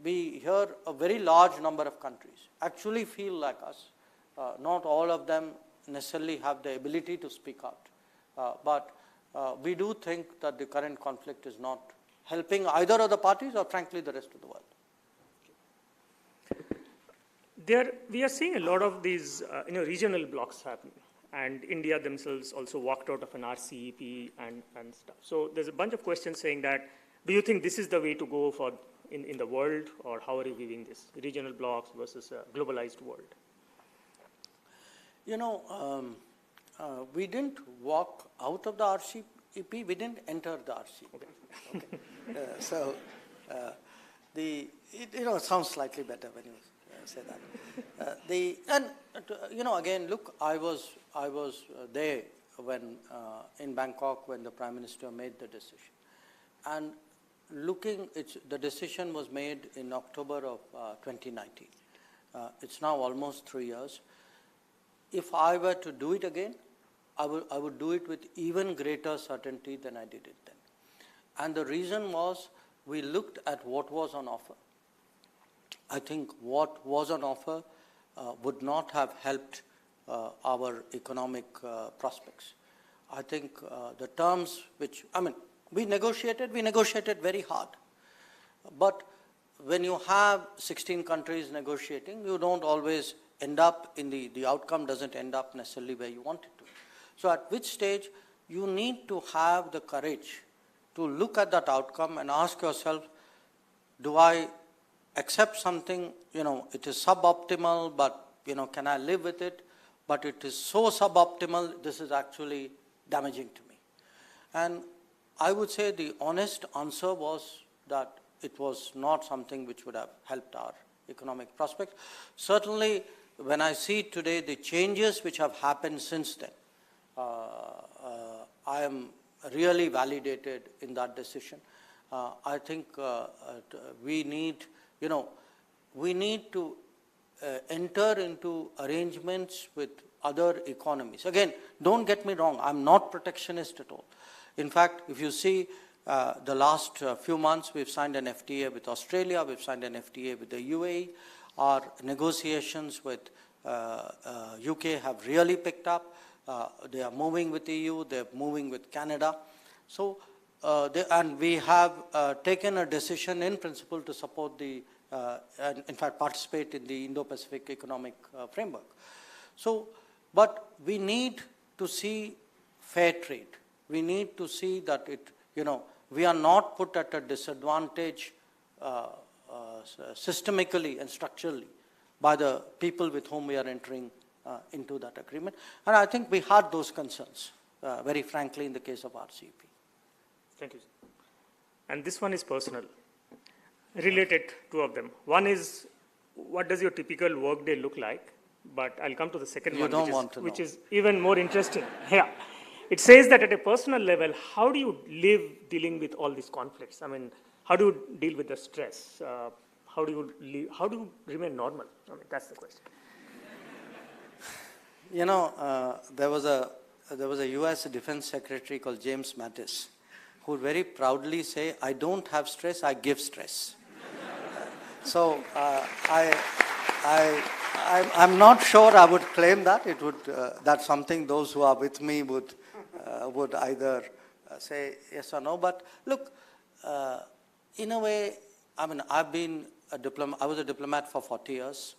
we hear a very large number of countries actually feel like us. Not all of them necessarily have the ability to speak out. But we do think that the current conflict is not helping either of the parties or frankly the rest of the world. We are seeing a lot of these regional blocks happening, and India themselves also walked out of an RCEP and stuff. So there's a bunch of questions saying that, do you think this is the way to go for in the world, or how are you viewing this, regional blocks versus a globalized world? You know, we didn't walk out of the RCEP, we didn't enter the RCEP. Okay. It sounds slightly better when you say that. Again, look, I was there when in Bangkok when the Prime Minister made the decision, and the decision was made in October of 2019. It's now almost 3 years. If I were to do it again, I would do it with even greater certainty than I did it then. And the reason was, we looked at what was on offer. I think what was on offer would not have helped our economic prospects. I think the terms we negotiated very hard. But when you have 16 countries negotiating, you don't always end up in the outcome doesn't end up necessarily where you want it to. So at which stage you need to have the courage to look at that outcome and ask yourself, do I accept something, it is suboptimal, but, can I live with it? But it is so suboptimal, this is actually damaging to me. And I would say the honest answer was that it was not something which would have helped our economic prospects. Certainly, when I see today the changes which have happened since then, I am really validated in that decision. I think we need to enter into arrangements with other economies. Again, don't get me wrong, I'm not protectionist at all. In fact, if you see the last few months, we've signed an FTA with Australia, we've signed an FTA with the UAE. Our negotiations with UK have really picked up. They are moving with the EU, they're moving with Canada. So, and we have taken a decision in principle to support and in fact participate in the Indo-Pacific Economic Framework. So, but we need to see fair trade. We need to see that we are not put at a disadvantage systemically and structurally by the people with whom we are entering into that agreement. And I think we had those concerns, very frankly, in the case of RCEP. Thank you. And this one is personal. Related, two of them. One is, what does your typical workday look like? But I'll come to the second one, which is even more interesting. Yeah. It says that at a personal level, how do you live dealing with all these conflicts? I mean, how do you deal with the stress? How do you live, how do you remain normal? I mean, that's the question. There was a US Defense Secretary called James Mattis, who would very proudly say, I don't have stress, I give stress. So I'm not sure I would claim that. It would that's something those who are with me would either say yes or no. But look, in a way, I mean, I was a diplomat for 40 years.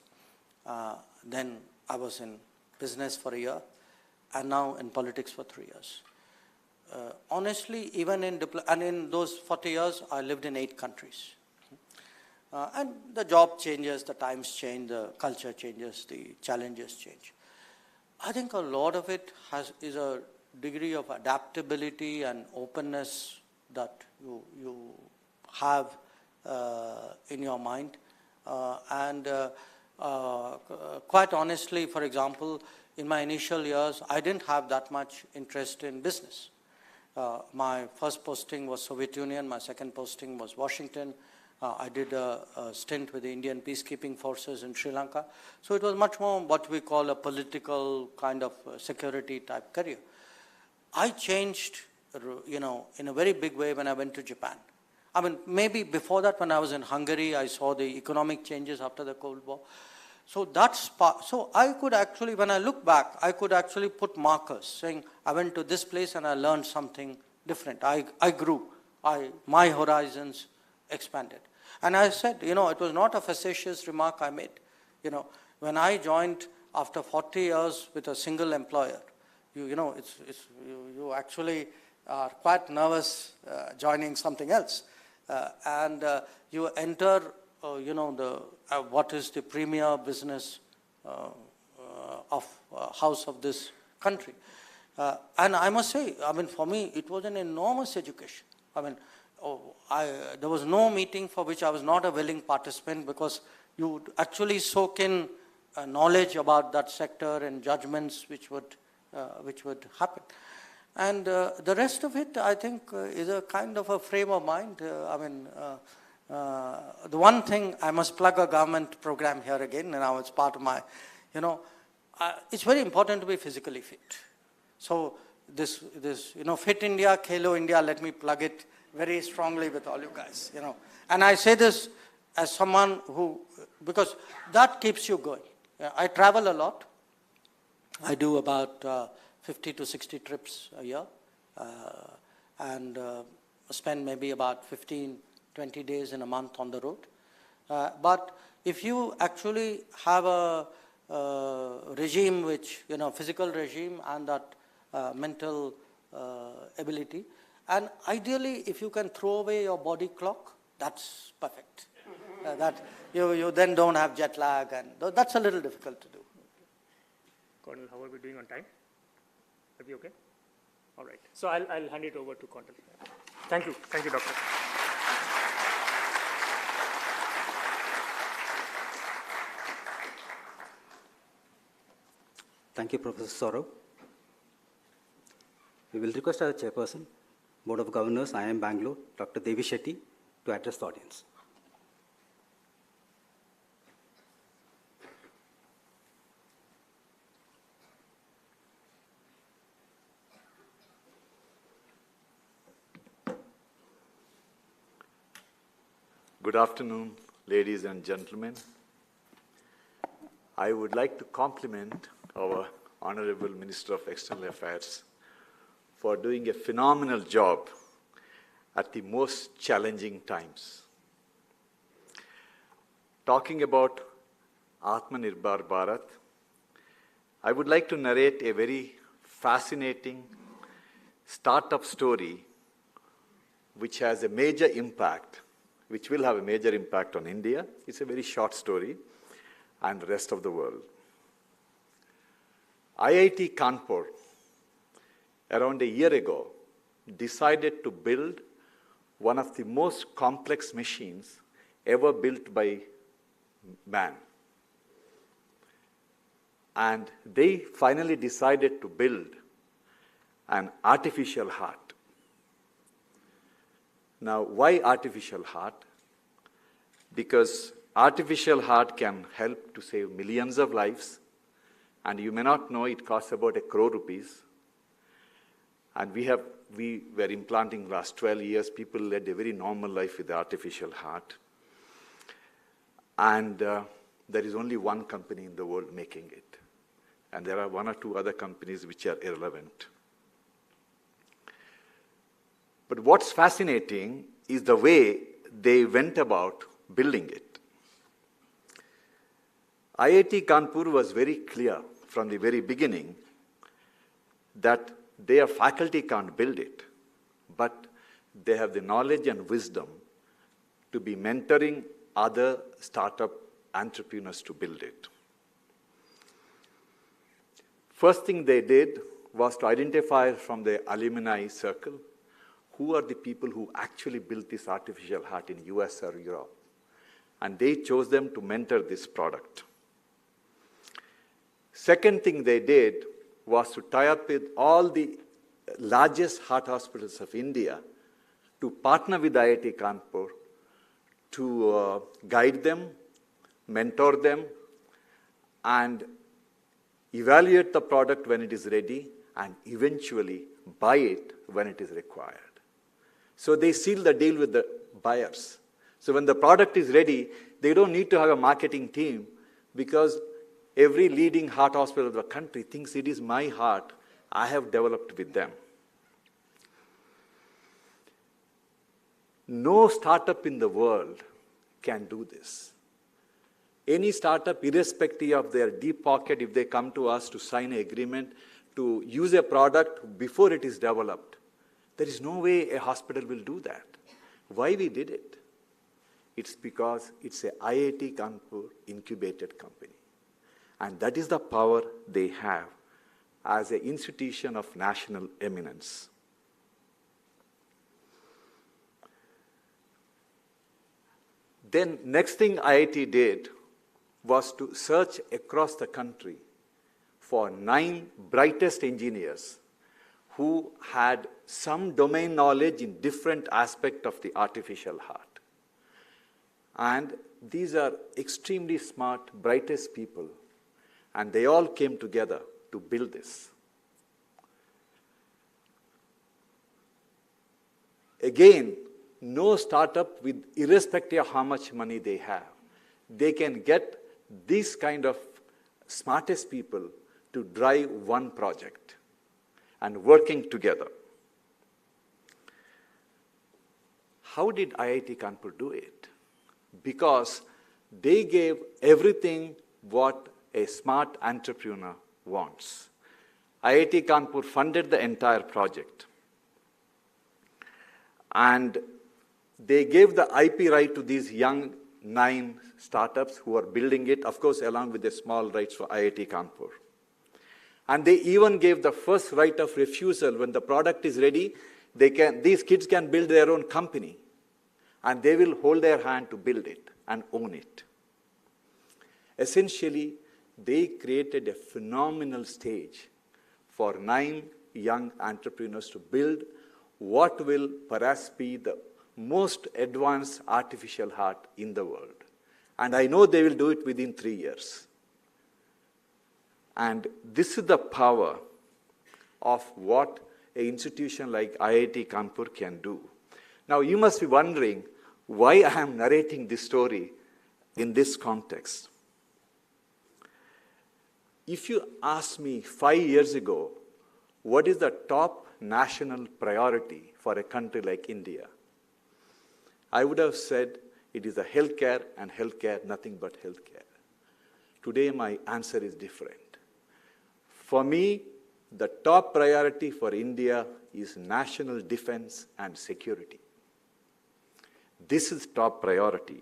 Then I was in business for a year, and now in politics for 3 years. Honestly, even in those 40 years, I lived in 8 countries. And the job changes, the times change, the culture changes, the challenges change. I think a lot of it is a degree of adaptability and openness that you have in your mind. Quite honestly, for example, in my initial years, I didn't have that much interest in business. My first posting was Soviet Union, my second posting was Washington, I did a stint with the Indian peacekeeping forces in Sri Lanka. So it was much more what we call a political kind of security type career. I changed, in a very big way when I went to Japan. I mean, maybe before that, when I was in Hungary, I saw the economic changes after the Cold War. So that's part. So I could actually, when I look back, I could actually put markers saying, I went to this place and I learned something different. I grew. My horizons expanded. And I said, it was not a facetious remark I made. When I joined after 40 years with a single employer, you actually are quite nervous joining something else. And you enter, what is the premier business house of this country. And I must say, for me, it was an enormous education. There was no meeting for which I was not a willing participant, because you would actually soak in knowledge about that sector and judgments which would happen. And the rest of it, I think, is a kind of a frame of mind. The one thing, I must plug a government program here again, and now it's part of my, it's very important to be physically fit. So this Fit India, Khelo India, let me plug it very strongly with all you guys, And I say this as someone who, because that keeps you going. I travel a lot. I do about 50 to 60 trips a year, and spend maybe about 15, 20 days in a month on the road. But if you actually have a regime which, physical regime and that mental ability, and ideally if you can throw away your body clock, that's perfect. That you then don't have jet lag, and that's a little difficult to do. Colonel, how are we doing on time? Are we okay? All right. So I'll hand it over to Colonel. Thank you. Thank you, Doctor. Thank you, Professor Saurav. We will request our chairperson, Board of Governors, IIM Bangalore, Dr. Devi Shetty, to address the audience. Good afternoon, ladies and gentlemen. I would like to compliment our Honorable Minister of External Affairs for doing a phenomenal job at the most challenging times. Talking about Atmanirbhar Bharat, I would like to narrate a very fascinating startup story which has a major impact, which will have a major impact on India. It's a very short story, and the rest of the world. IIT Kanpur, around a year ago, decided to build one of the most complex machines ever built by man. And they finally decided to build an artificial heart. Now, why artificial heart? Because artificial heart can help to save millions of lives, and you may not know it costs about 1 crore rupees. And we were implanting last 12 years. People led a very normal life with the artificial heart. And there is only one company in the world making it. And there are 1 or 2 other companies which are irrelevant. But what's fascinating is the way they went about building it. IIT Kanpur was very clear from the very beginning that their faculty can't build it, but they have the knowledge and wisdom to be mentoring other startup entrepreneurs to build it. First thing they did was to identify from the alumni circle who are the people who actually built this artificial heart in US or Europe. And they chose them to mentor this product. Second thing they did was to tie up with all the largest heart hospitals of India to partner with IIT Kanpur to guide them, mentor them, and evaluate the product when it is ready, and eventually buy it when it is required. So they seal the deal with the buyers. So when the product is ready, they don't need to have a marketing team, because every leading heart hospital of the country thinks it is my heart I have developed with them. No startup in the world can do this. Any startup, irrespective of their deep pocket, if they come to us to sign an agreement to use a product before it is developed, there is no way a hospital will do that. Why we did it? It's because it's a IIT Kanpur incubated company. And that is the power they have as an institution of national eminence. Then next thing IIT did was to search across the country for 9 brightest engineers who had some domain knowledge in different aspects of the artificial heart. And these are extremely smart, brightest people, and they all came together to build this. Again, no startup, with irrespective of how much money they have, they can get these kind of smartest people to drive one project and working together. How did IIT Kanpur do it? Because they gave everything what a smart entrepreneur wants. IIT Kanpur funded the entire project. And they gave the IP right to these young 9 startups who are building it, of course, along with the small rights for IIT Kanpur. And they even gave the first right of refusal. When the product is ready, these kids can build their own company. And they will hold their hand to build it and own it. Essentially, they created a phenomenal stage for 9 young entrepreneurs to build what will perhaps be the most advanced artificial heart in the world. And I know they will do it within 3 years. And this is the power of what an institution like IIT Kanpur can do. Now, you must be wondering why I am narrating this story in this context. If you asked me 5 years ago, what is the top national priority for a country like India, I would have said it is the healthcare, and healthcare, nothing but healthcare. Today, my answer is different. For me, the top priority for India is national defense and security. This is top priority.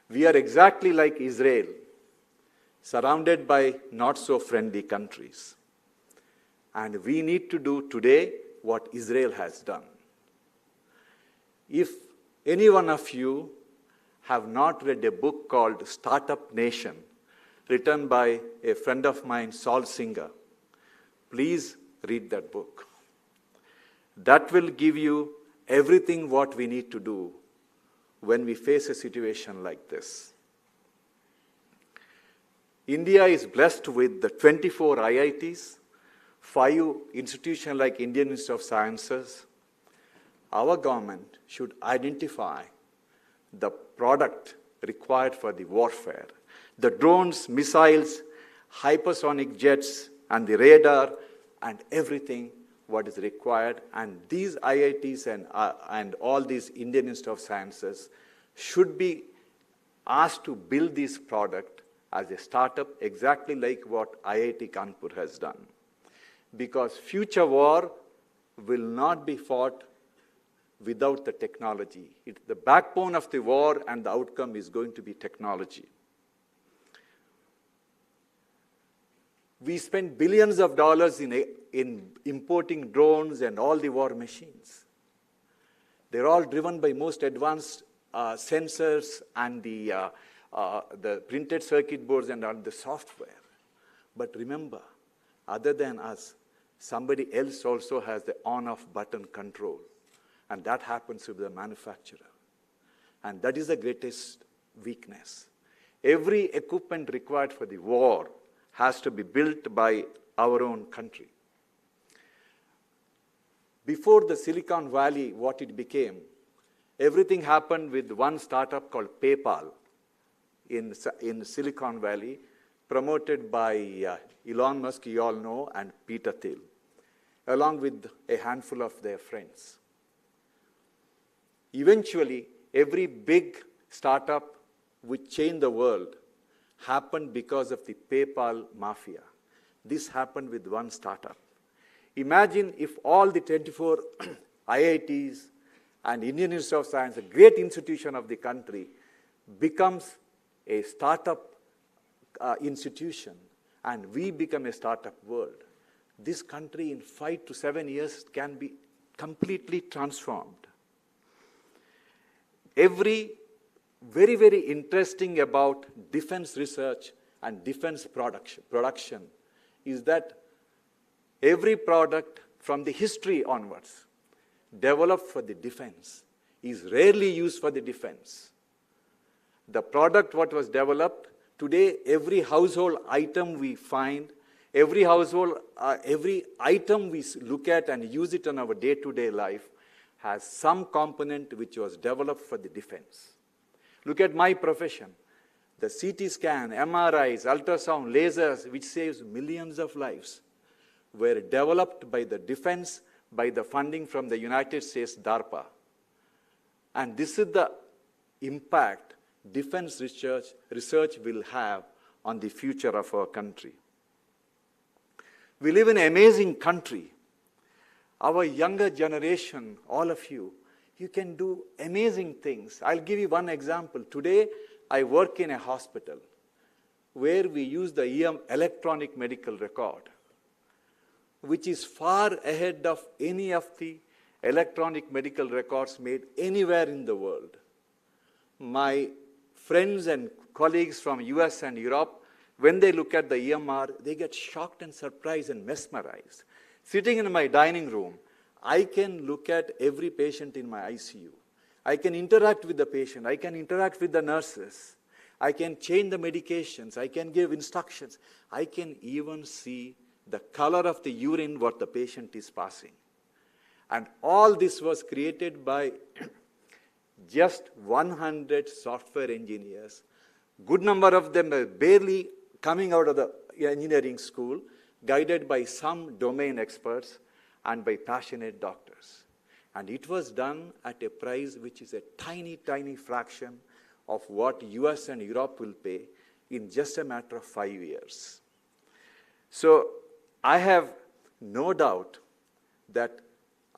We are exactly like Israel, surrounded by not so friendly countries. And we need to do today what Israel has done. If any one of you have not read a book called Startup Nation, written by a friend of mine, Saul Singer, please read that book. That will give you everything what we need to do when we face a situation like this. India is blessed with the 24 IITs, 5 institutions like Indian Institute of Sciences. Our government should identify the product required for the warfare. The drones, missiles, hypersonic jets, and the radar, and everything what is required. And these IITs and all these Indian Institute of Sciences should be asked to build this product as a startup, exactly like what IIT Kanpur has done. Because future war will not be fought without the technology. The backbone of the war and the outcome is going to be technology. We spend billions of dollars in importing drones and all the war machines. They're all driven by most advanced sensors and the printed circuit boards and all the software. But remember, other than us, somebody else also has the on-off button control. And that happens with the manufacturer. And that is the greatest weakness. Every equipment required for the war has to be built by our own country. Before the Silicon Valley, what it became, everything happened with one startup called PayPal in Silicon Valley, promoted by Elon Musk, you all know, and Peter Thiel, along with a handful of their friends. Eventually, every big startup which changed the world happened because of the PayPal mafia. This happened with one startup. Imagine if all the 24 IITs and Indian Institute of Science, a great institution of the country, becomes a startup institution, and we become a startup world. This country in 5 to 7 years can be completely transformed. Very, very interesting about defense research and defense production is that every product from the history onwards developed for the defense is rarely used for the defense. The product what was developed, today every household item we find, every item we look at and use it in our day-to-day life has some component which was developed for the defense. Look at my profession. The CT scan, MRIs, ultrasound, lasers, which saves millions of lives, were developed by the defense, by the funding from the United States DARPA. And this is the impact defense research will have on the future of our country. We live in an amazing country. Our younger generation, all of you, you can do amazing things. I'll give you one example. Today, I work in a hospital where we use the electronic medical record, which is far ahead of any of the electronic medical records made anywhere in the world. My friends and colleagues from US and Europe, when they look at the EMR, they get shocked and surprised and mesmerized. Sitting in my dining room, I can look at every patient in my ICU. I can interact with the patient. I can interact with the nurses. I can change the medications. I can give instructions. I can even see the color of the urine what the patient is passing. And all this was created by just 100 software engineers. Good number of them are barely coming out of the engineering school, guided by some domain experts and by passionate doctors. And it was done at a price which is a tiny, tiny fraction of what US and Europe will pay in just a matter of 5 years. So I have no doubt that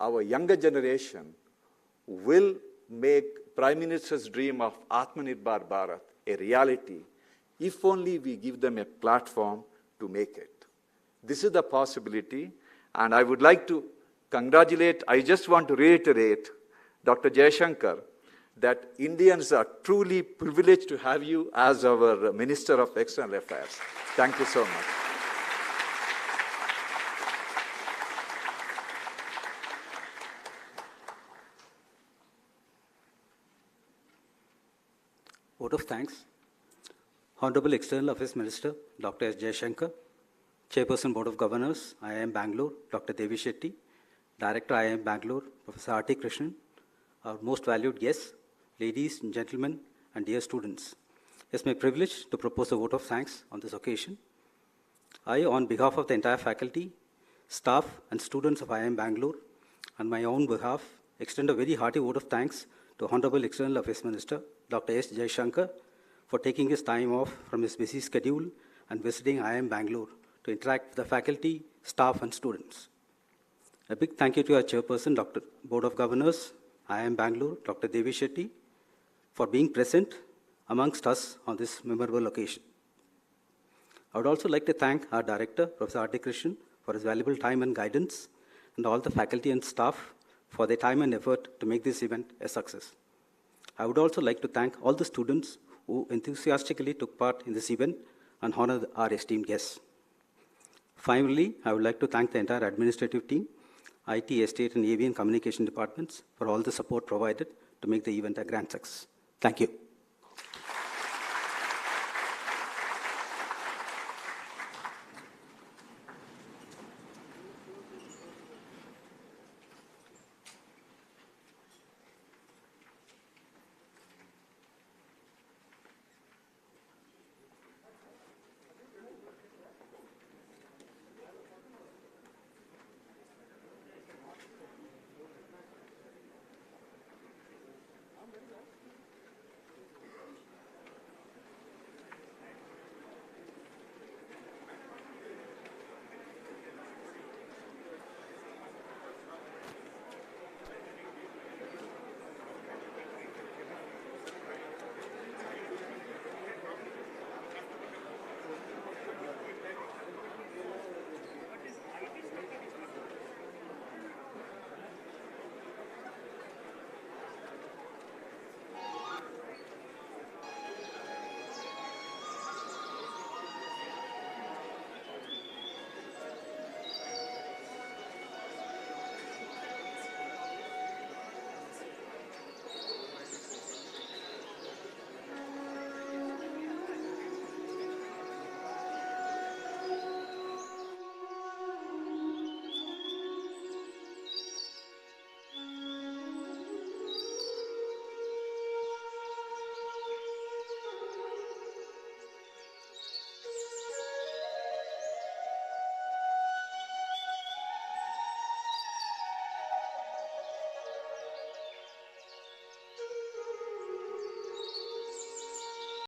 our younger generation will make Prime Minister's dream of Atmanirbhar Bharat a reality if only we give them a platform to make it. This is the possibility, and I would like to congratulate, I just want to reiterate, Dr. Jaishankar, that Indians are truly privileged to have you as our Minister of External Affairs. Thank you so much. Vote of thanks. Honorable External Affairs Minister, Dr. S. Jaishankar, Chairperson Board of Governors, IIM Bangalore, Dr. Devi Shetty, Director, IIM Bangalore, Professor R.T. Krishnan, our most valued guests, ladies and gentlemen, and dear students. It's my privilege to propose a vote of thanks on this occasion. I, on behalf of the entire faculty, staff, and students of IIM Bangalore, on my own behalf, extend a very hearty vote of thanks to Honorable External Affairs Minister, Dr. S. Jaishankar, for taking his time off from his busy schedule and visiting IIM Bangalore to interact with the faculty, staff, and students. A big thank you to our chairperson, Dr. Board of Governors, IIM Bangalore, Dr. Devi Shetty, for being present amongst us on this memorable occasion. I would also like to thank our director, Professor R.T. Krishnan, for his valuable time and guidance, and all the faculty and staff for their time and effort to make this event a success. I would also like to thank all the students who enthusiastically took part in this event and honor our esteemed guests. Finally, I would like to thank the entire administrative team, IT, Estate, and AV and Communication departments for all the support provided to make the event a grand success. Thank you.